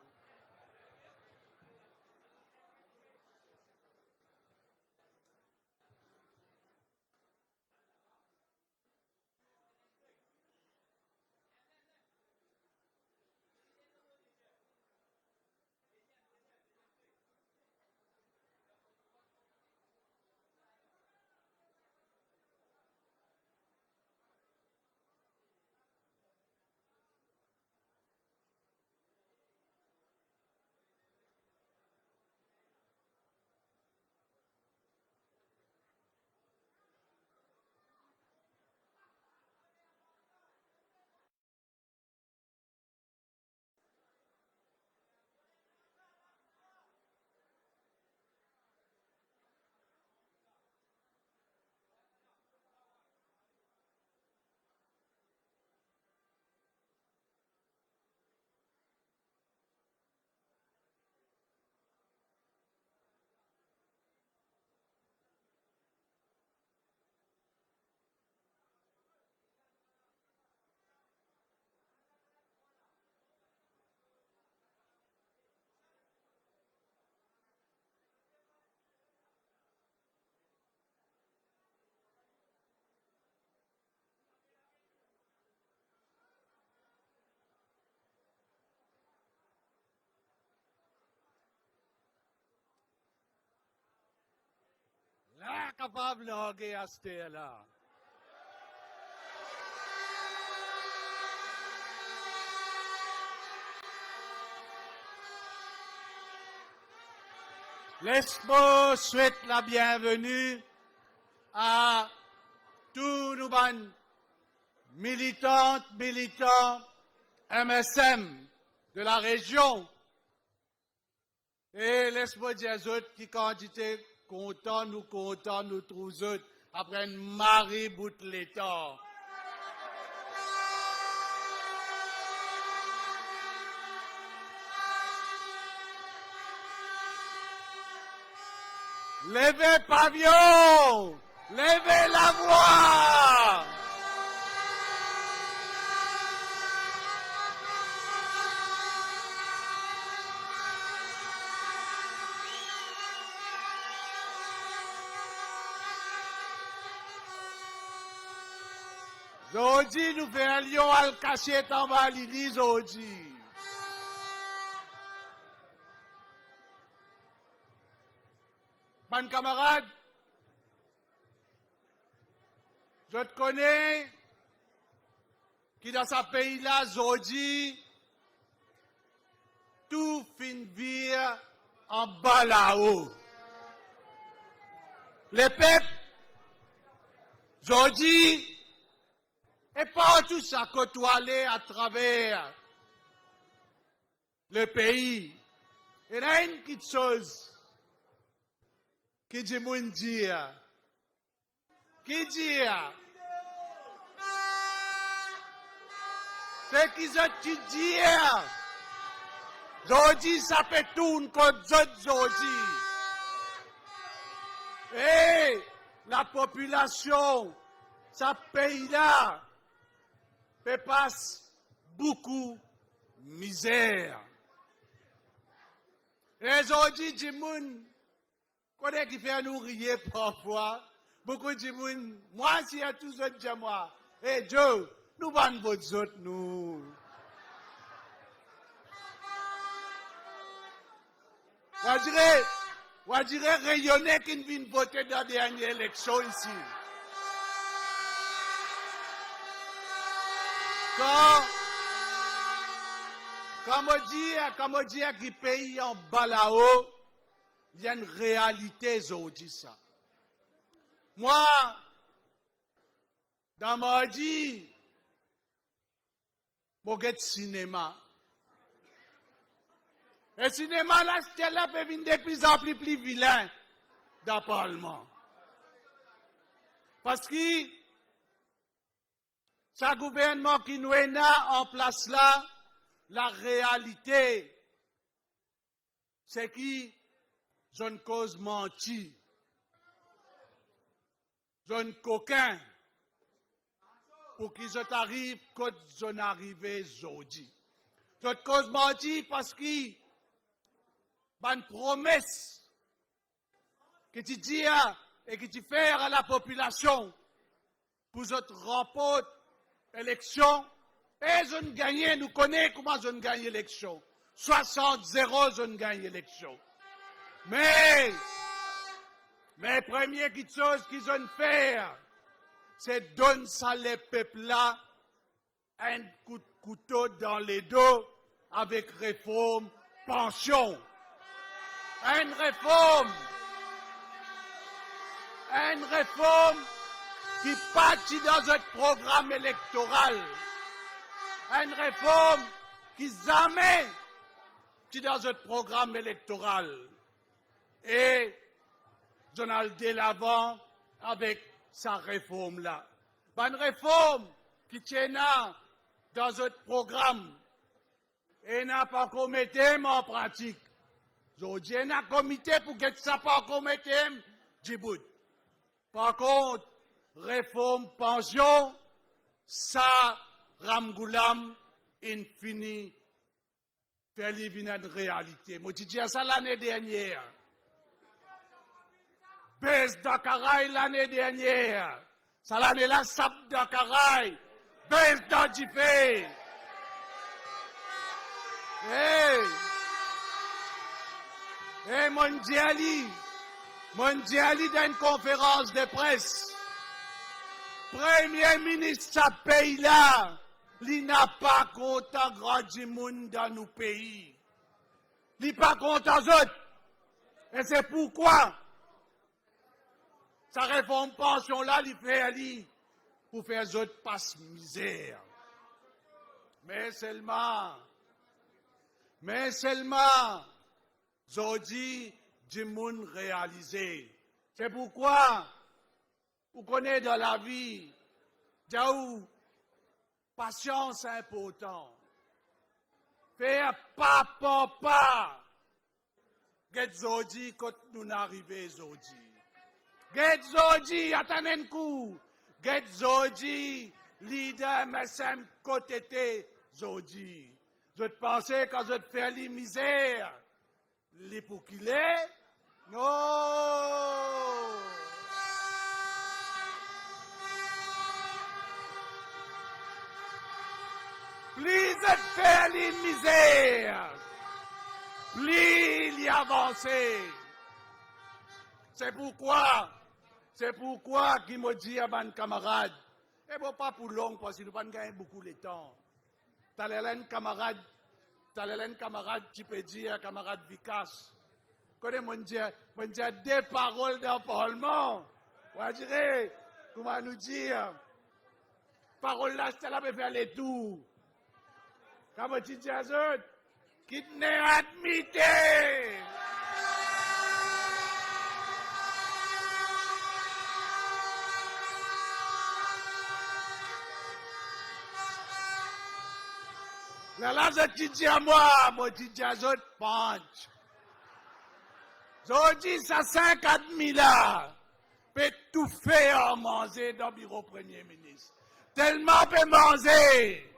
Là, capable de hoguer à ce là. L'Expo souhaite la bienvenue à tous nos militantes, militants MSM de la région. Et laisse-moi dire aux autres qui candidatent content, nous tous autres, après une marée bout de l'État. Levez pavillon! Levez la voix! Aujourd'hui, nous faisons un lion à le cacher en bas l'île aujourd'hui. Mes camarades, je te connais, qui dans ce pays-là, aujourd'hui, tout fin vire en bas là-haut. Les peuples, aujourd'hui, et partout ça côtoyer à travers le pays. Il y a une petite chose qui dit mon dire. Qui dit? C'est qu'ils ont dit. Aujourd'hui, ça fait tourner contre d'autres aujourd'hui. Et la population, ça pays là, fait passe beaucoup de misère. Et aujourd'hui, du monde, connaît qui fait nous rire parfois, beaucoup de monde, moi, si y a tous autres de moi, et Dieu, nous vendons votre autres, nous. On dirait rayonner qui vient voter dans la dernière élection ici. Comme on dit que le pays en bas là-haut, il y a une réalité aujourd'hui ça. Moi, dans ma vie, je regarde le cinéma. Et le cinéma, là, c'est là peut venir de plus en plus vilain dans le Parlement. Parce que ce gouvernement qui nous est en place là, la réalité, c'est qui je ne cause menti. Je ne coquin pour qu'ils arrivent quand je n'arrive aujourd'hui. Je ne cause menti parce que une promesse que tu dis et que tu fais à la population pour votre remporter l'élection, et je ne gagne, nous connaissons comment je ne gagne l'élection. 60-0, je ne gagne l'élection. Mais première chose qu'ils ont fait, c'est donner ça les peuples là un coup de couteau dans les dos avec réforme, pension. Une réforme qui partit dans notre programme électoral. Une réforme qui jamais dans notre programme électoral. Et Donald Delavant avec sa réforme-là. Une réforme qui tient dans notre programme et n'a pas commis en pratique. Aujourd'hui, il y a un comité pour que ça pas commis Djibouti. Par contre, réforme pension, ça, Ramgoulam, infini, fait une réalité. Moi, je dis ça l'année dernière. Baisse d'Akaray l'année dernière. Ça l'année là, sap d'Akaray. Baisse d'Adjifé. Hey, Mondiali dans une conférence de presse. Premier ministre de ce pays-là, il n'a pas content grand du monde dans nos pays. Il n'est pas content aux autres. Et c'est pourquoi sa réforme pension-là, il fait aller pour faire les autres passe misère. Mais seulement, aujourd'hui, du monde réalisé. C'est pourquoi, vous connaissez dans la vie, patience important. Faire pas pour pas. Get Zodi quand nous n'arrivons aujourd'hui. Get Zodi, attendez un coup. Get Zodi, leader MSM côté Zodi. Je pensais quand je te fais les misères, les pour qu'il est, non. de misère, plus il y avance. C'est pourquoi qui me dit à mes camarades, et bon pas pour long parce que nous ne gagnons pas beaucoup de temps. T'as les camarades qui peut dire, camarade Vikas, connais mon Dieu, des paroles dans le Parlement. On dirait, comment nous dire, parole là, c'est là pour faire les tours. Comme tu dis à eux, qui n'est admité. Là, je dis à moi, je dis à eux, punch. Je dis, ça 50 000 là, peut tout faire manger dans le bureau Premier ministre. Tellement peut manger,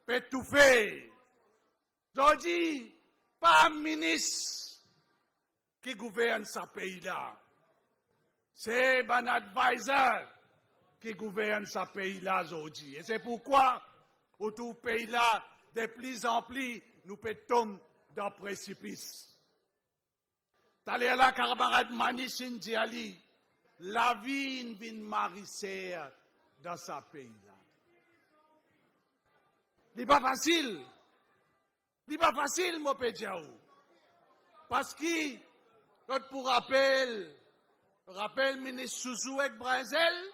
peut tout faire. Je dis, pas un ministre qui gouverne ce pays-là. C'est un advisor qui gouverne ce pays-là, je dis. Et c'est pourquoi, autour du pays-là, de plus en plus, nous tomber dans le précipice. T'allez à la camarade Manichin Diali, la vie vient marissère dans ce pays-là. Ce n'est pas facile. Ce n'est pas facile, mon pédiaou. Parce que, pour rappel, ministre Souzou avec Brazel,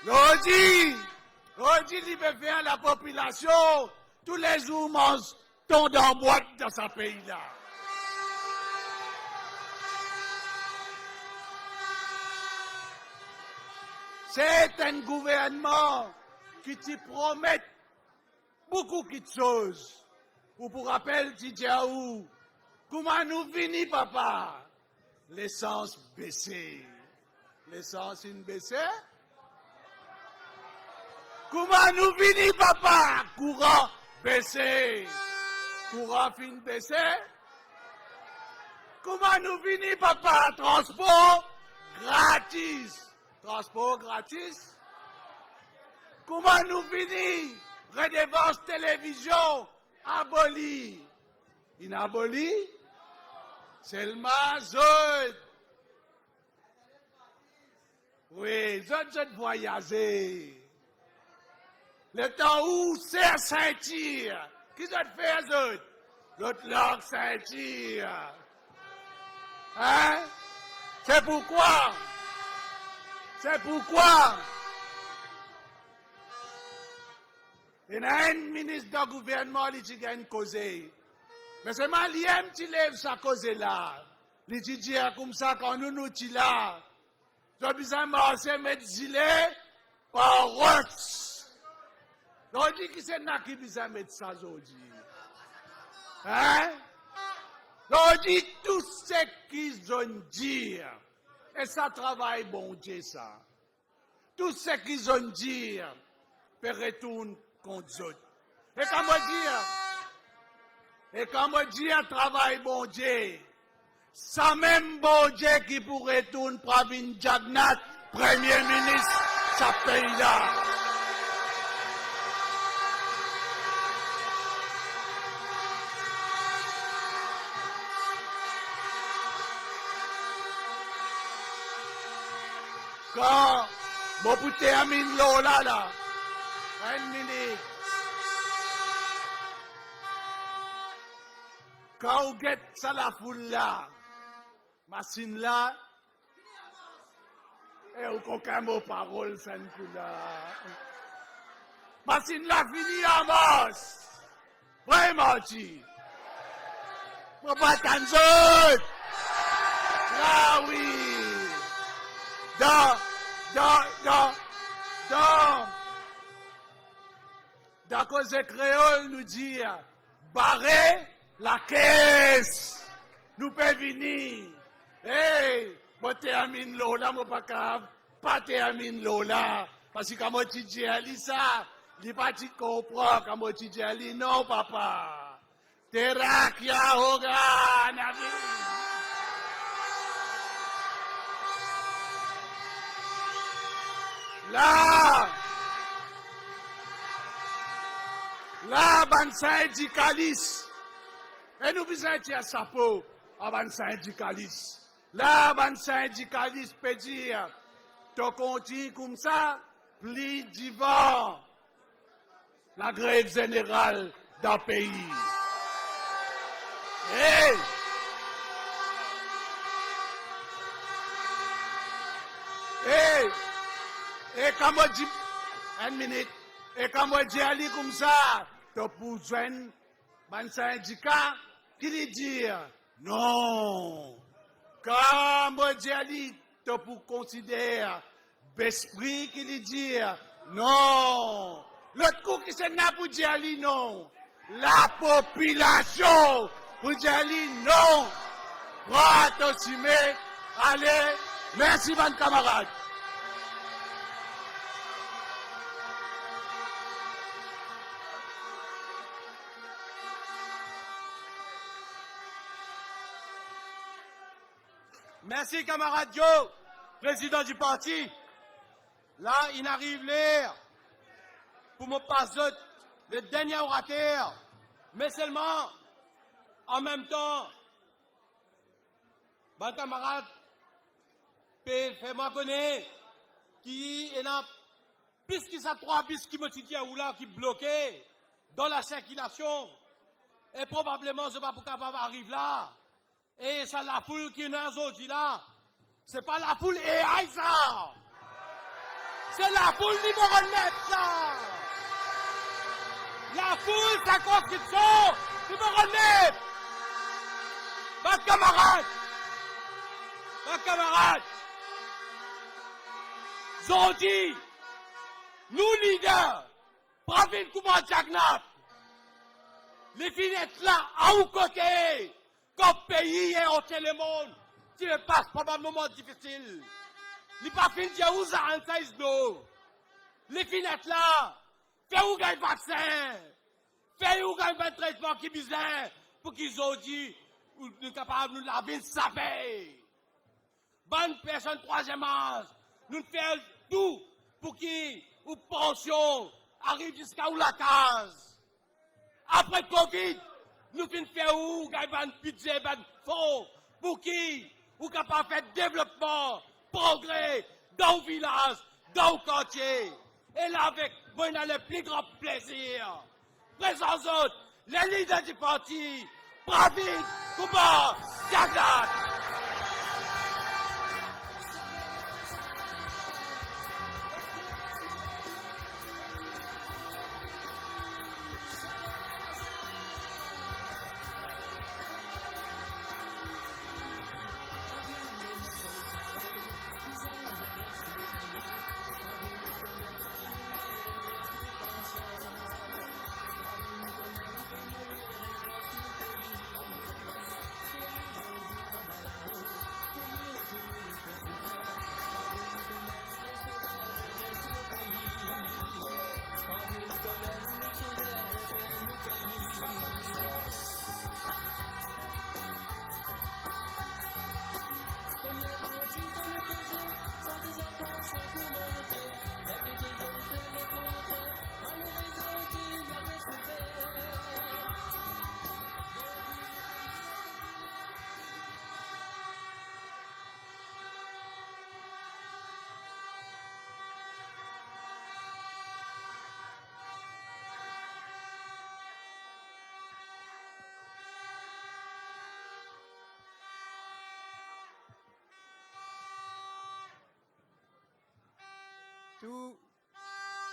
on dit qu'il peut faire la population, tous les jours mangent tant en boîte dans ce pays-là. C'est un gouvernement qui te promet beaucoup de choses. Ou pour rappel, Tidjaou, comment nous venons, papa? L'essence baissée. L'essence une baissée? Comment nous venons, papa? Courant baissé. Courant fin baissé. Comment nous venons, papa? Transport gratis. Transport gratis. Comment nous venons? Redevance télévision abolie. Inabolie? Seulement zone. Oui, zone voyager. Le temps où c'est Saint-Cyr, qui doit faire autres? L'autre langue Saint-Cyr. Hein? C'est pourquoi il y a un ministre du gouvernement qui a une cause. Mais c'est Maliem qui lève sa cause là. Il dit comme ça, quand nous sommes là, nous avons besoin de mettre gilet par route. On dit que c'est là qui besoin de mettre ça aujourd'hui. Hein? On dit tout ce qu'ils ont dit. Et ça travaille bon Dieu ça. Tout ce qu'ils ont dit peut retourner contre eux. Et quand on dit travail bon Dieu, ça même bon Dieu qui pourrait retourner Pravin Jagnat, Premier ministre, ça pays-là. Quand vous terminez là, une minute. Quand vous êtes ça la foule là, machine là, et vous avez mot parole, ça là. Machine là fini à masse. Vraiment, tu. Vous pas t'en là, oui. Dans cause de créole, nous dit, barrer la caisse. Nous pouvons venir. Hey, moi termine Lola, moi pas termine Lola. Parce que quand moi tu dis à ça, il pas tu comprends. Quand moi tu dis à non, papa. Terakia hoga, nabi. Là, ban syndicaliste. Et nous besoin de ça pour ban syndicaliste. Là, ban syndicaliste peut dire, tu continues comme ça, plus divan la grève générale d'un pays. Et quand on dit, une minute, et quand on dit aller comme ça, tu peux joindre un syndicat qui lui dit non. Quand on dit aller, tu peux considérer l'esprit qui lui dit non. L'autre coup qui s'est là pour dire aller non. La population pour dire aller non. Prends ton allez, merci, mon camarade. Merci, camarade Joe, président du parti. Là, il arrive l'air pour me passer le dernier orateur, mais seulement, en même temps, mon camarade, fait-moi connaître qui est là, puisqu'il y a 3 bis qui me titillent ou là, qui bloqués dans la circulation, et probablement, je ne sais pas pourquoi arrive là. Et c'est la foule qui est aujourd'hui là. C'est pas la foule AI ça. C'est la foule numéro 9 ça. La foule circonscription numéro 9. Ma camarade. Aujourd'hui, nous leaders, Pravin Kumar Jagnat, les fenêtres là, à où côté. Comme pays et entier le monde, qui passe pendant un moment difficile. Les pas fin de où ça en size d'eau. Les finettes là, fait où gagne vaccin, fait où gagne un traitement qui bizarre, pour qu'ils ont dit, ou nous capables de nous laver, saper. Bonne personne, 3e âge, nous faisons tout pour qu'ils, ou pension, arrive jusqu'à où la case. Après Covid, nous finissons faire où, un budget, un fonds, pour qui, ou capable de faire développement, progrès, dans le village, dans le quartier. Et là, avec moi, on a le plus grand plaisir. Présents autres, les leaders du parti, Pravin Kumar Jagnat.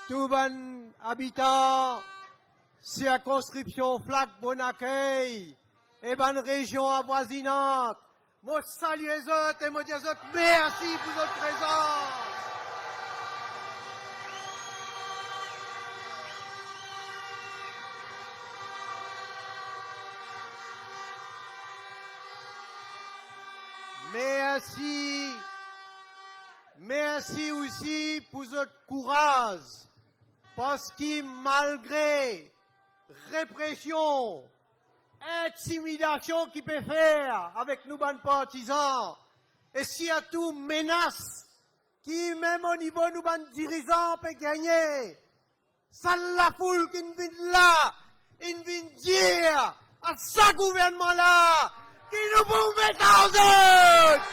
Tout bon habitant, circonscription Flac Bon Accueil, et bonne région avoisinante, moi salue les autres et moi dis aux autres merci pour votre présence. Merci aussi pour votre courage, parce que malgré répression, intimidation qu'il peut faire avec nous, ban partisans, et s'il y a tout menace qui même au niveau nous ban dirigeants peut gagner. Ça la foule qui vient là, il vient dire à ce gouvernement-là qui nous peut mettre en œuvre.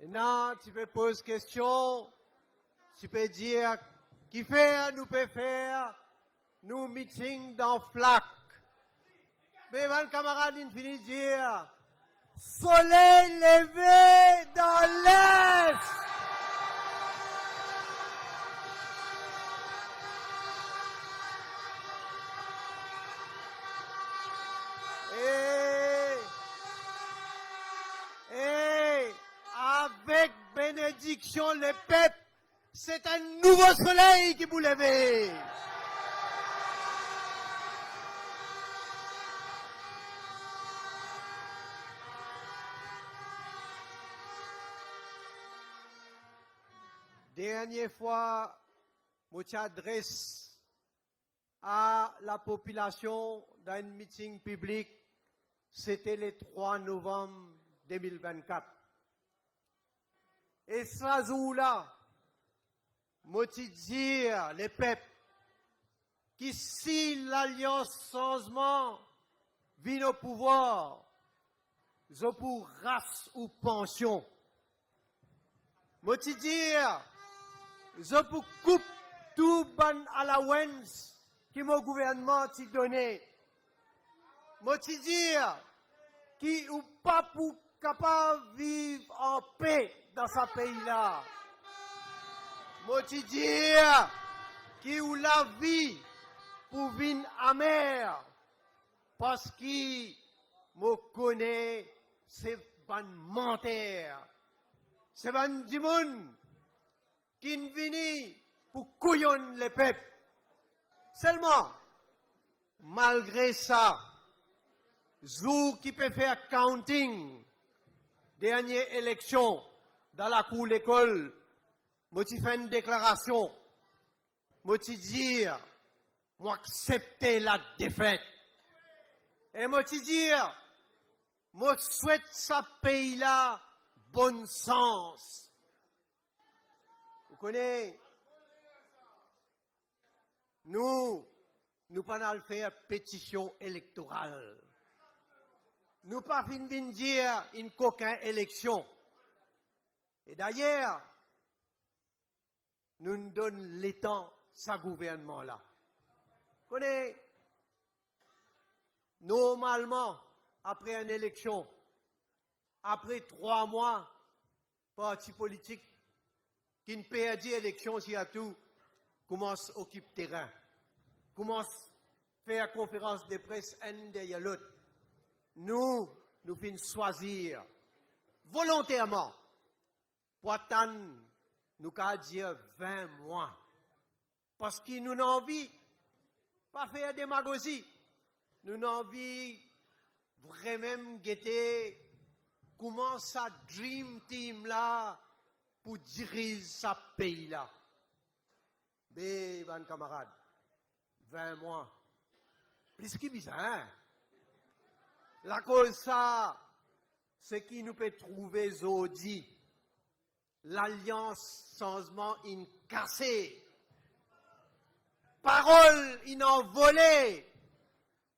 Non, tu peux poser question, tu peux dire qui fait, nous peut faire, nous meeting dans FLAC. Mais mon camarade, il finit de dire, soleil levé dans l'Est. Et avec bénédiction, le peuple, c'est un nouveau soleil qui vous lève. Dernière fois, je m'adresse à la population dans un meeting public, c'était le 3 novembre 2024. Et ce jour-là, je dire les peuples que si l'Alliance Changement vient au pouvoir, je pour race ou pension. Je dire, je pour coupe tout ban allowance que mon gouvernement t'a donné. Je dire, qui ou pas pour capable vivre en paix dans ce pays-là. Je dire, qui ou la vie pour venir amère, parce que je connais ces ban menteurs. C'est ban du monde qui viennent pour couillonner les peuples. Seulement, malgré ça, Zou qui peut faire counting, dernière élection dans la cour de l'école, moi tu fais une déclaration, moi tu dire, moi accepter la défaite. Et moi tu dire, moi souhaite ce pays-là bon sens. Vous connaissez, nous pas faire pétition électorale. Nous pas fin de dire une coquin élection. Et d'ailleurs, nous nous donnons le temps, ce gouvernement-là. Vous connaissez, normalement, après une élection, après 3 mois, parti politique qui ne perd l'élection, si à tout, commence à occuper terrain, commence à faire conférence de presse un derrière l'autre. Nous finissons choisir volontairement pour attendre, nous qu'à dire 20 mois. Parce que nous n'avons envie, pas faire démagogie, nous n'avons envie vraiment guetter comment ça Dream Team là pour diriger ce pays là. Mais, bon camarade, 20 mois, plus que bizarre, hein? La cause ça, c'est qui nous peut trouver aujourd'hui l'alliance changement in cassée. Parole in envolée.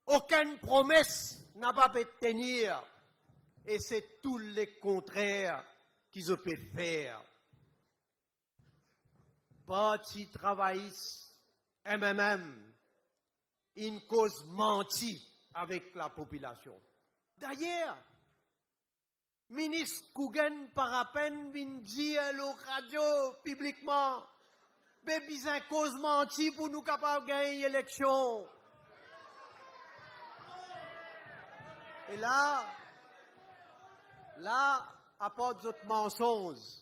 Aucune promesse n'a pas pu tenir. Et c'est tout le contraire qu'ils peuvent faire. Parti travailliste, MMM, une cause mentie avec la population. D'ailleurs, ministre Kougen par à peine vient dire à la radio publiquement, mais bizarre cause menti pour nous capables de gagner l'élection. Et là, apporte d'autres mensonges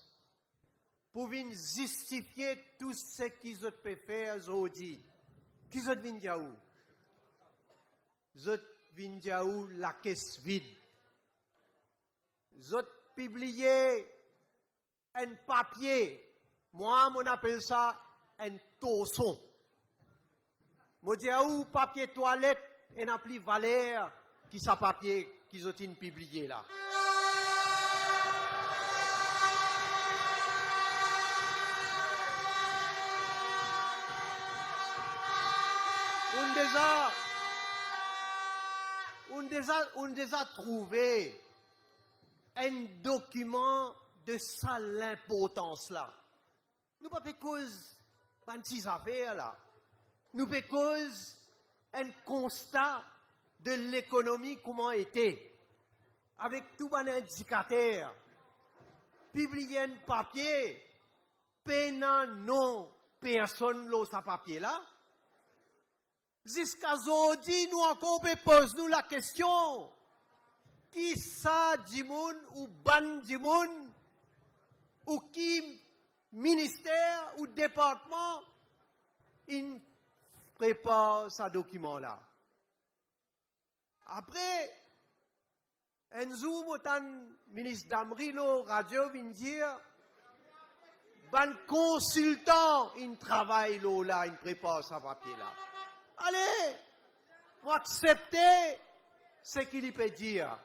pour venir justifier tout ce qu'ils peuvent faire aujourd'hui. Qui ont viennent dire où? Ils viennent dire où la caisse vide. Ils ont publié un papier, moi, on appelle ça un tosson. Moi, dis où papier toilette, et n'a plus valeur qui ça papier qu'ils ont publié là. On déjà trouvé un document de ça l'importance là. Nous pas fait cause de ces affaires là. Nous fait cause un constat de l'économie comment était avec tout un indicateur. Publier un papier, peinant non personne l'eau sa papier là. Jusqu'à aujourd'hui, nous encore posons la question. Qui ça du monde ou ban du monde ou qui ministère ou département il prépare ce document-là. Après, un jour, le ministre d'Amrilo, radio, vient dire, ban consultant, il travaille là, il prépare ce papier-là. Allez, pour accepter ce qu'il peut dire.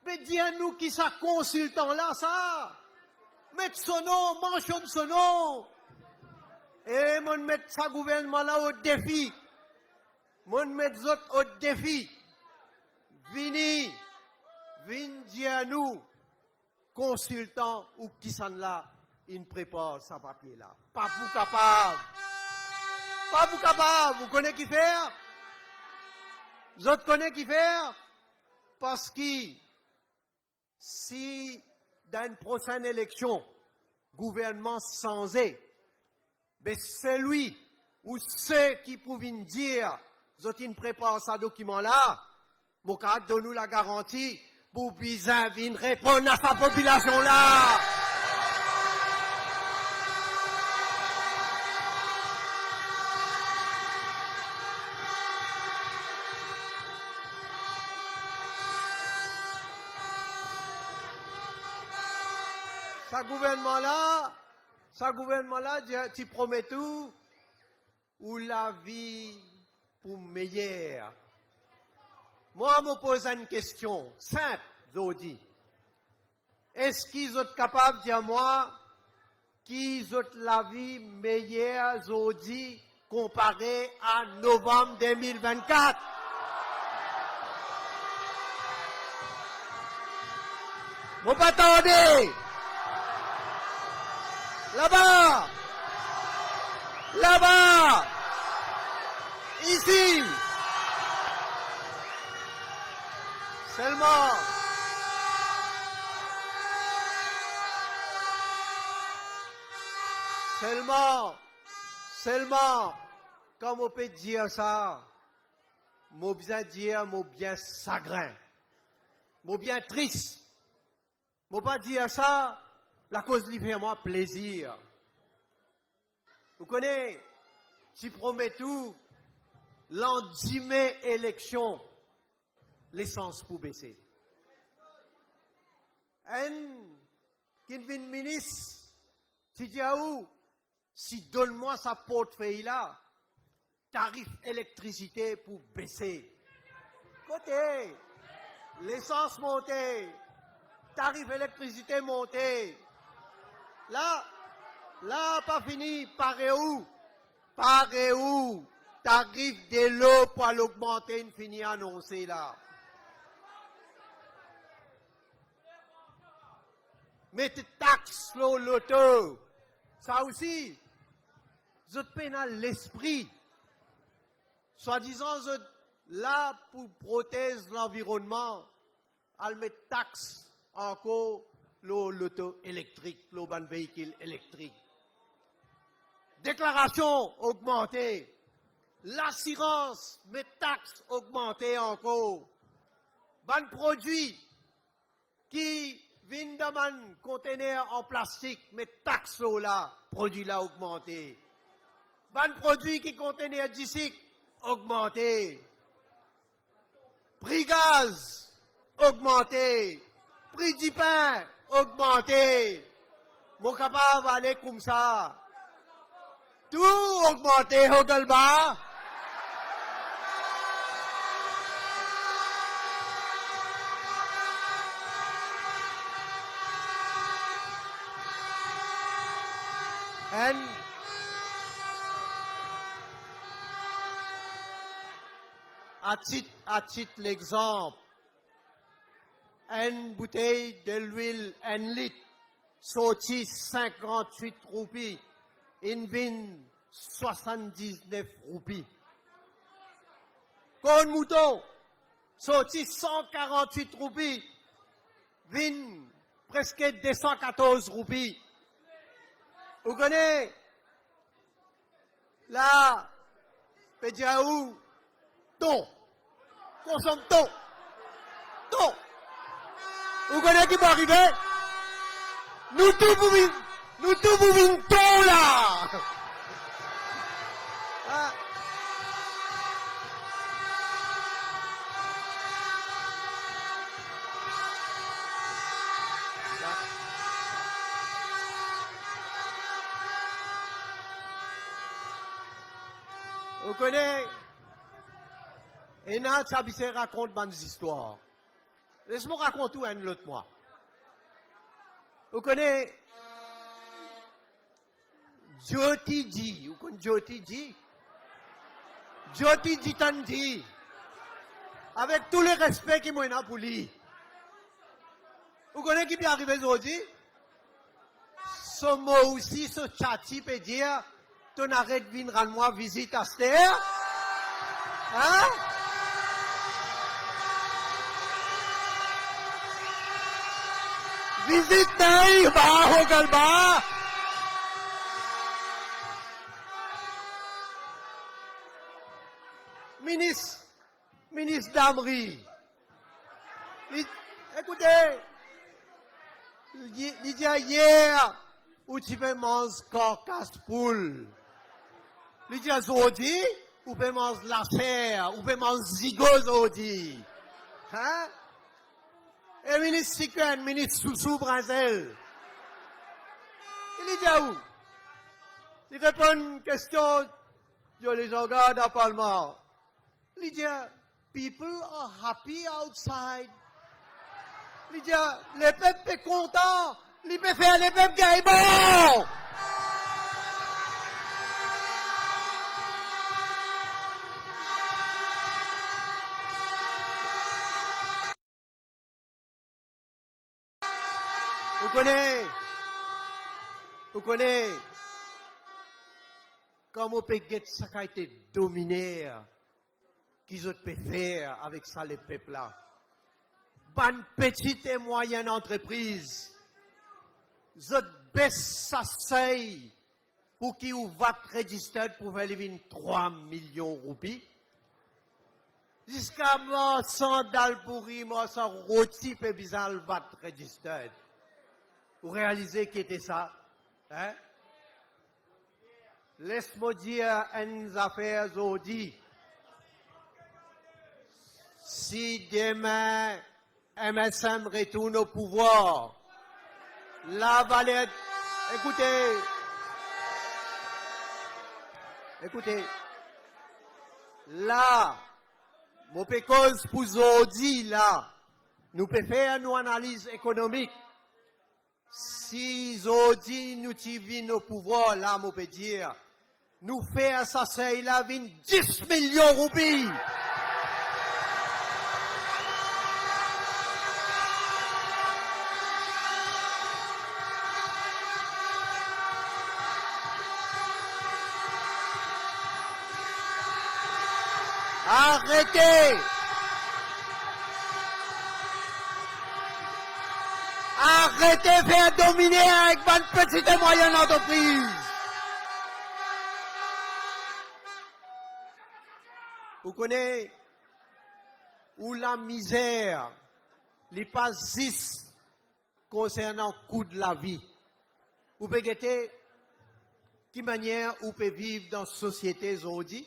Mais dis-nous qui ça consultant là, ça. Mettre son nom, mentionne son nom. Et mon mettre sa gouvernement là au défi. Mon mettre autres au défi. Vini dire nous, consultant ou qui s'en là, il prépare sa papier là. Pas vous capable. Pas vous capable. Vous connaissez qui faire? Vous autres connaissez qui faire? Parce que si dans une prochaine élection, gouvernement changé, mais celui ou ceux qui pouvaient dire, ils préparent ce document-là, mon cas donne-nous la garantie pour bien répondre à sa population-là. Ce gouvernement-là, tu promets tout, ou la vie pour meilleure. Moi, je me pose une question simple, Zodi. Est-ce qu'ils sont capables de dire moi qu'ils ont la vie meilleure, Zodi, comparée à novembre 2024? Vous pas attendez! Là-bas! Là-bas! Ici! Seulement, comme on peut dire ça, moi bien dire, moi bien chagrin, moi bien triste, moi pas dire ça, la cause lui fait moi plaisir. Vous connaissez, tu promets tout, l'an 10 mai élection, l'essence pour baisser. Qui vient ministre, tu dis à où, si donne-moi sa portefeuille là, tarif électricité pour baisser. Côté, l'essence montée, tarif électricité monté. Là, pas fini, pareil où, tarif de l'eau pour l'augmenter, une fini annoncé là. Mettez taxe sur l'auto, ça aussi, vous êtes pénal l'esprit. Soi-disant, vous êtes là pour protéger l'environnement, à mettre taxe encore l'auto électrique, le véhicule électrique. Déclaration augmentée. L'assurance, mes taxes augmentées encore. Ban produit qui viennent dans un conteneur en plastique, mes taxes là, produit là augmenté. Ban produit qui conteneur d'ici augmenté. Prix gaz augmenté. Prix du pain augmenté. Mon capable aller comme ça. Tout augmenté, Hogalba. And à titre l'exemple, une bouteille de l'huile 1 litre sorti 58 roupies, une vin 79 roupies. Corne mouton sorti 148 roupies, vin presque 214 roupies. Vous connaissez là, Pédiaou, ton, consomme ton. Vous connaissez qui peut arriver? Nous tous pouvons ton là. Ah. Vous connaissez? Et là, ça raconte bonnes histoires. Laisse-moi raconter un autre moi. Vous connaissez Jyoti Ji? Vous connaissez Jyoti Ji? Jyoti Jitandi. Avec tout le respect qu'il m'a pour lui. Vous connaissez qui peut arriver aujourd'hui? Ce mot aussi, ce chati peut dire, ton arrêt de venir rendre moi visite à cette terre. Hein? Visite naïve, bah, Hogalba. Ministre Damri. Écoutez, il dit hier, où tu peux manger carcasse poule. Il dit aujourd'hui, où tu peux manger la chair, où tu peux manger zigot aujourd'hui. Hein? Et ministre Sikwen, ministre Soussou Brazil. Il dit où? Il répond à une question, je les regarde dans le Parlement. Il dit, people are happy outside. Il dit, les peuples sont contents. Il peut faire les peuples qui bon. Vous connaissez comment on peut get ça qui a été dominé, qu'ils ont pu faire avec ça les peuples là. Bonne petite et moyenne entreprise, vous baisse sa seuil pour qui vous va register pour faire 3 millions de roupies. Jusqu'à moi, 100 dalles pourri, moi, 100 rôti, et bizarre, le va register. Vous réalisez qui était ça? Hein? Laisse-moi dire une affaire aujourd'hui. Si demain, MSM retourne au pouvoir, la vallée... Écoutez, là, mon pécose pour aujourd'hui, là, nous pouvons faire une analyse économique. Si aujourd'hui nous tivons au pouvoir, là, on peut dire, nous faire ça, c'est là, 10 millions de roupies. Arrêtez! Arrêtez de faire dominer avec bonne petite et moyenne entreprise. Vous connaissez où la misère, les pas 6 concernant le coût de la vie. Vous pouvez guetter qui manière vous pouvez vivre dans la société aujourd'hui.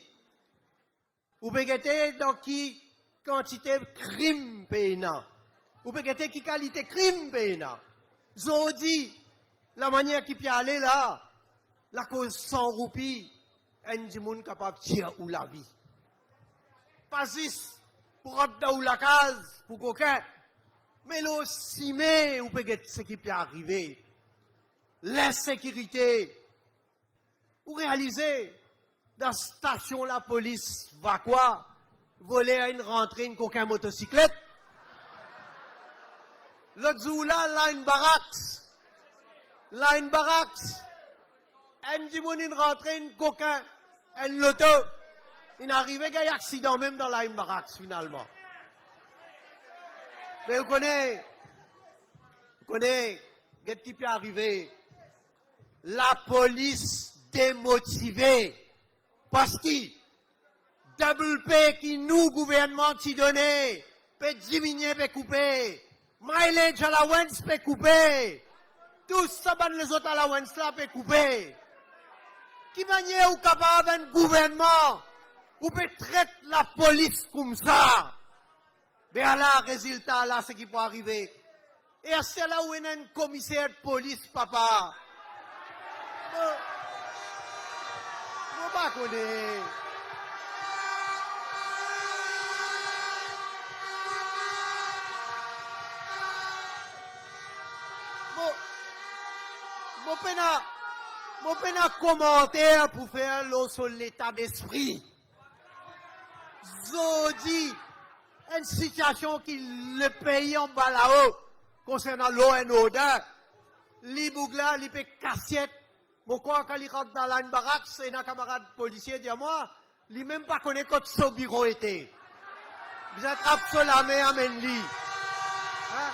Vous pouvez guetter dans qui quantité de crimes payant. Vous pouvez guetter qui qualité de crime payant. Aujourd'hui, La manière qui peut aller là, la cause 100 roupies, un du monde capable de tirer ou la vie. Pas juste pour rentrer dans la case, pour coquin, mais aussi, mais ou peut-être ce qui peut arriver. L'insécurité. Pour réaliser, dans la station, la police va quoi? Voler à une rentrée, une coquin motocyclette. L'autre jour là, une barracks. Là, une barracks. Un du monde, une rentrée, une coquin, une loto. Il arrive, il y a un accident même dans la une barracks, finalement. Mais vous connaissez, qu'est-ce qui peut arriver? La police démotivée. Parce que, double P qui nous, gouvernement, qui donnait, peut diminuer, peut couper. Mileage allowance peut couper. Tout ça, les autres allowance là, peut couper. Qui manière ou capable un gouvernement, ou peut traiter la police comme ça? Mais là, résultat, là, ce qui peut arriver. Et c'est là où il y a un commissaire de police, papa. Vous ne connaissez pas. Mon peine commentaire pour faire l'eau sur l'état d'esprit. Zodi, une situation qui le pays en bas là-haut, concernant l'eau et l'odeur, les bougla, les cassiettes, mon quoi, quand il rentre dans la baraque, c'est un camarade policier, dit à moi, il même pas connaît quand son bureau était. Vous êtes absolument amène-li. Hein?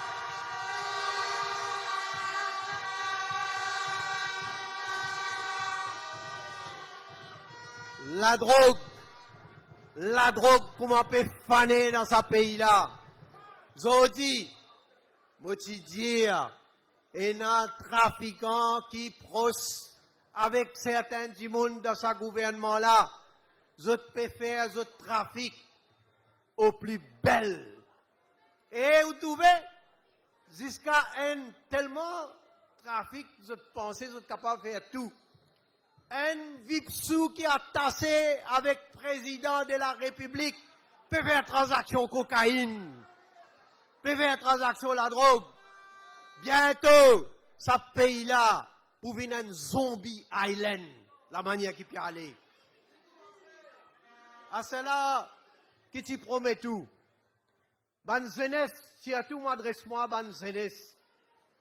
La drogue, comment peut faner dans ce pays-là? Zodi, moi tu dire, il y a un trafiquant qui proche avec certains du monde dans ce gouvernement-là. Zot peut faire ce trafic au plus belle. Et vous trouvez, jusqu'à un tellement trafic, vous pensez, vous êtes capable de faire tout. Un Vipsou qui a tassé avec le président de la République peut faire transaction cocaïne, peut faire transaction la drogue. Bientôt, ce pays-là, pour venir un zombie island, la manière qui peut aller. À cela, qui t'y promet tout. Ban jeunesse, surtout m'adresse-moi, ban jeunesse.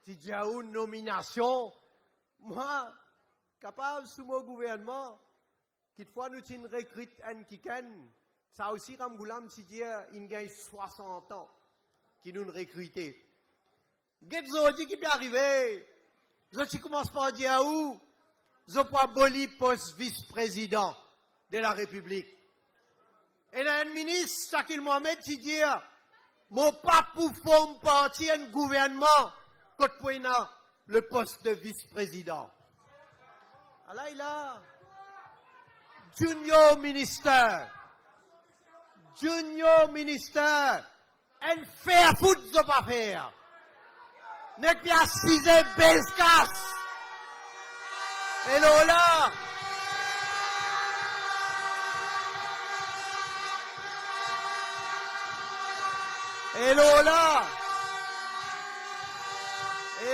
Si tu as une nomination, moi, capable sous mon gouvernement, quelquefois nous t'y recrute un kiken, ça aussi, comme Goulam, si tu as une gagne 60 ans, qui nous recrute. Qu'est-ce qui peut arriver? Je commence par dire où? Je peux abolir poste vice-président de la République. Et là, un ministre, Sakil Mohamed, qui dit, mon pas pour former partie un gouvernement, quand le poste de vice-président. Alors, il a junior minister, un faire foot, je pas faire. N'est pas 6e Beskas. Et là, et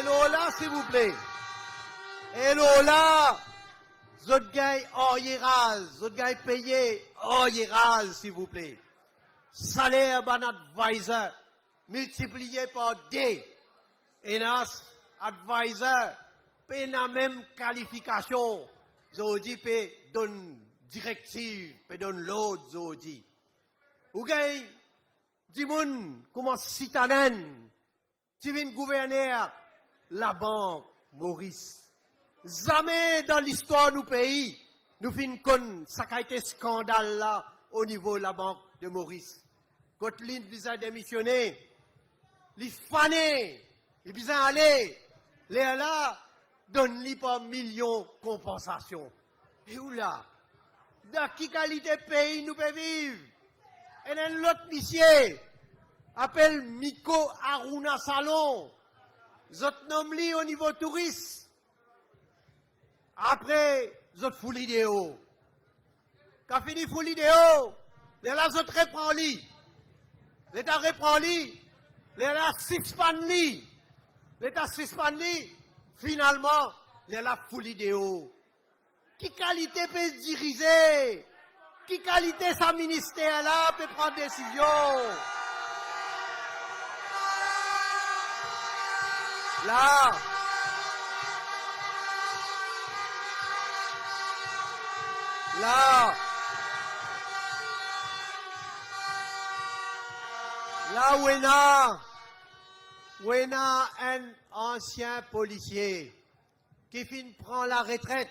Lola, s'il vous plaît. Et Lola, zot gagne hors hiérage, zot gagne payé hors hiérage, s'il vous plaît. Salaire ban advisor, multiplié par 2. Et là, advisor, paye la même qualification. Zodi peut donner directive, peut donner l'autre, Zodi. Ou gagne, du monde, comment citadin, tu viens gouverner la banque, Maurice. Jamais dans l'histoire du pays, nous finissons comme ça a été scandale là, au niveau de la banque de Maurice. Quand l'île a démissionné, les fanés, ils ont allé, les là, donne-lui pas millions de compensation. Et où là? Dans quelle qualité de pays nous pouvons vivre? Et un autre monsieur, appelle Miko Aruna Salon, zot nomme lui au niveau touriste, Après, vous êtes full idéo. Quand fini full idéo, les là, vous reprend lit. L'État reprend lit. Les là, suspend lit. L'État suspend lit. Finalement, les là, full idéo. Qui qualité peut diriger? Qui qualité sa ministère là peut prendre décision? Là, où est un ancien policier qui fin prend la retraite,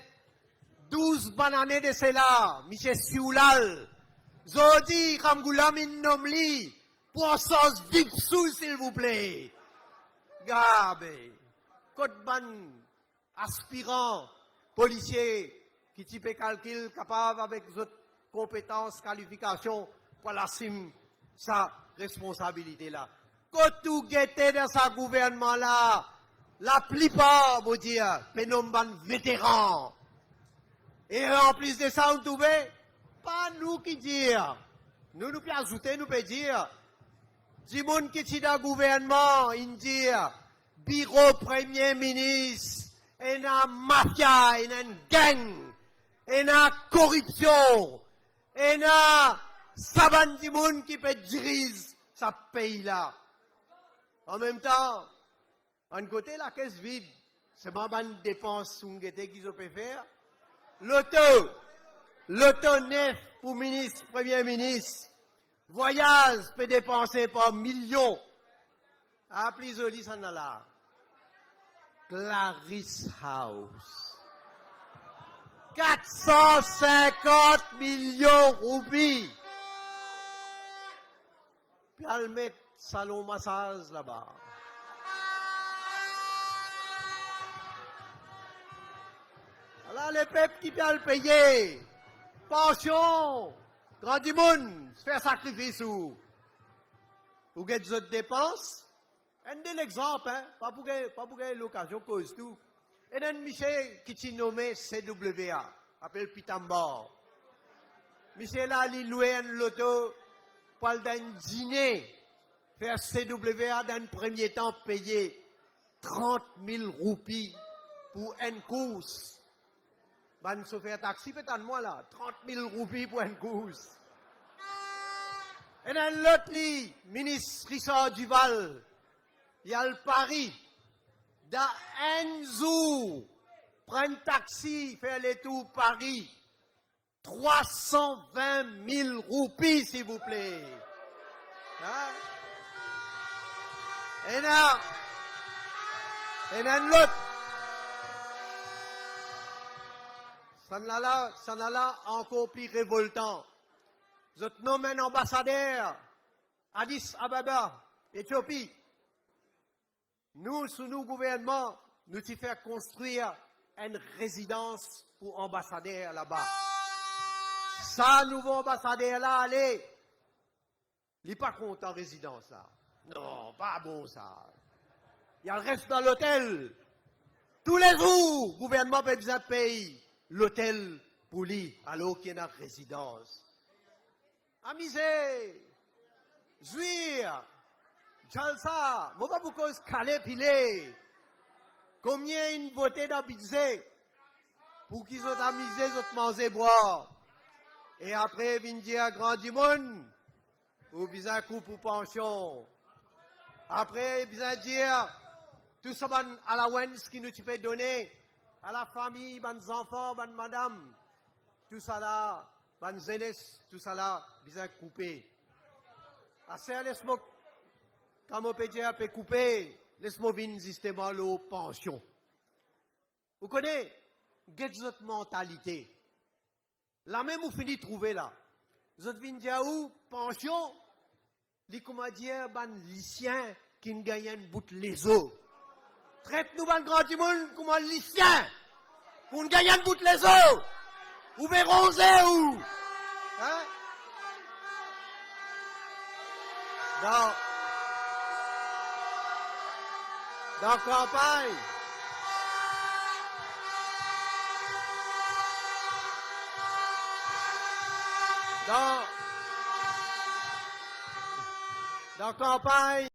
12 bananes de cela, M. Sioulal, Zodi Ramgoulamin Nomli, pour un sens vip sous, s'il vous plaît. Gabe, Côte-Ban, aspirant, policier, qui type calcul capable avec votre compétences, qualifications, pour l'assumer sa responsabilité là. Quand tout guetté dans sa gouvernement là, la plupart, vous dire, pénomban vétérans. Et en plus de ça, on trouvait, pas nous qui dire. Nous pouvons ajouter, nous pouvons dire, du monde qui est dans le gouvernement, il dit, bureau premier ministre, il y a mafia, il y a une gang, il y a corruption, il y a saban du monde qui peut diriger ce pays-là. En même temps, d'un côté, la caisse vide, c'est pas une dépense qu'ils ont pu faire. L'auto neuf pour ministre, premier ministre, voyage peut dépenser par millions. Ah, plus joli, ça n'a là. Clarice House. 450 millions de roupies. Puis elle met salon massage là-bas. Alors, les peuples qui peuvent le payer. Pension. Grand du monde. Faire sacrifice ou. Vous avez des autres dépenses. Un de l'exemple, hein. Pas pour l'occasion cause tout. Et un Michel qui est nommé CWA. Appelle Pitambor. Michel là, il loue un loto. Pour d'un dîner. Faire CWA dans le premier temps payer 30 000 roupies pour une course. Ben, chauffeur taxi, peut-être moi là, 30 000 roupies pour une course. Et dans l'autre lit, ministre Richard Duval, il y a le Paris, dans un jour, prendre taxi, faire les tours Paris, 320 000 roupies, s'il vous plaît. Hein? Et dans l'autre, ça n'a là encore plus révoltant. Vous êtes nommé un ambassadeur Addis Ababa, Éthiopie. Nous, sous nos gouvernements, nous t'y faire construire une résidence pour ambassadeurs là-bas. Ça, nouveau ambassadeur là, allez, il n'est pas content en résidence là. Non, pas bon ça. Il reste dans l'hôtel. Tous les jours, le gouvernement peut besoin de payer l'hôtel pour lui, alors qu'il y a une résidence. Amusez, jouir, jalsa, moi pas beaucoup caler pilé. Combien une beauté dans le budget pour qu'ils soient amusés, ils ont mangé boire. Et après, ils viennent dire grand du monde, ou besoin coup pour pension. Après, ils besoin dire tout ça à la wens qui nous peut donner. À la famille, les enfants, les madame, tout ça là, les jeunesse, tout ça là, bien coupé. Assez, laisse-moi, quand mon pédiatre peut couper, laisse-moi venir justement la pension. Vous connaissez, votre mentalité. La même vous finissez de trouver là. Vous êtes venus dire où, pension, les comment dire, les lycéens qui ne gagnent un bout de les os. Traite-nous dans le grand du monde comme un lycéen. Pour ne gagner un bout de les os. Vous verrez où. Hein? Dans campagne. Dans campagne,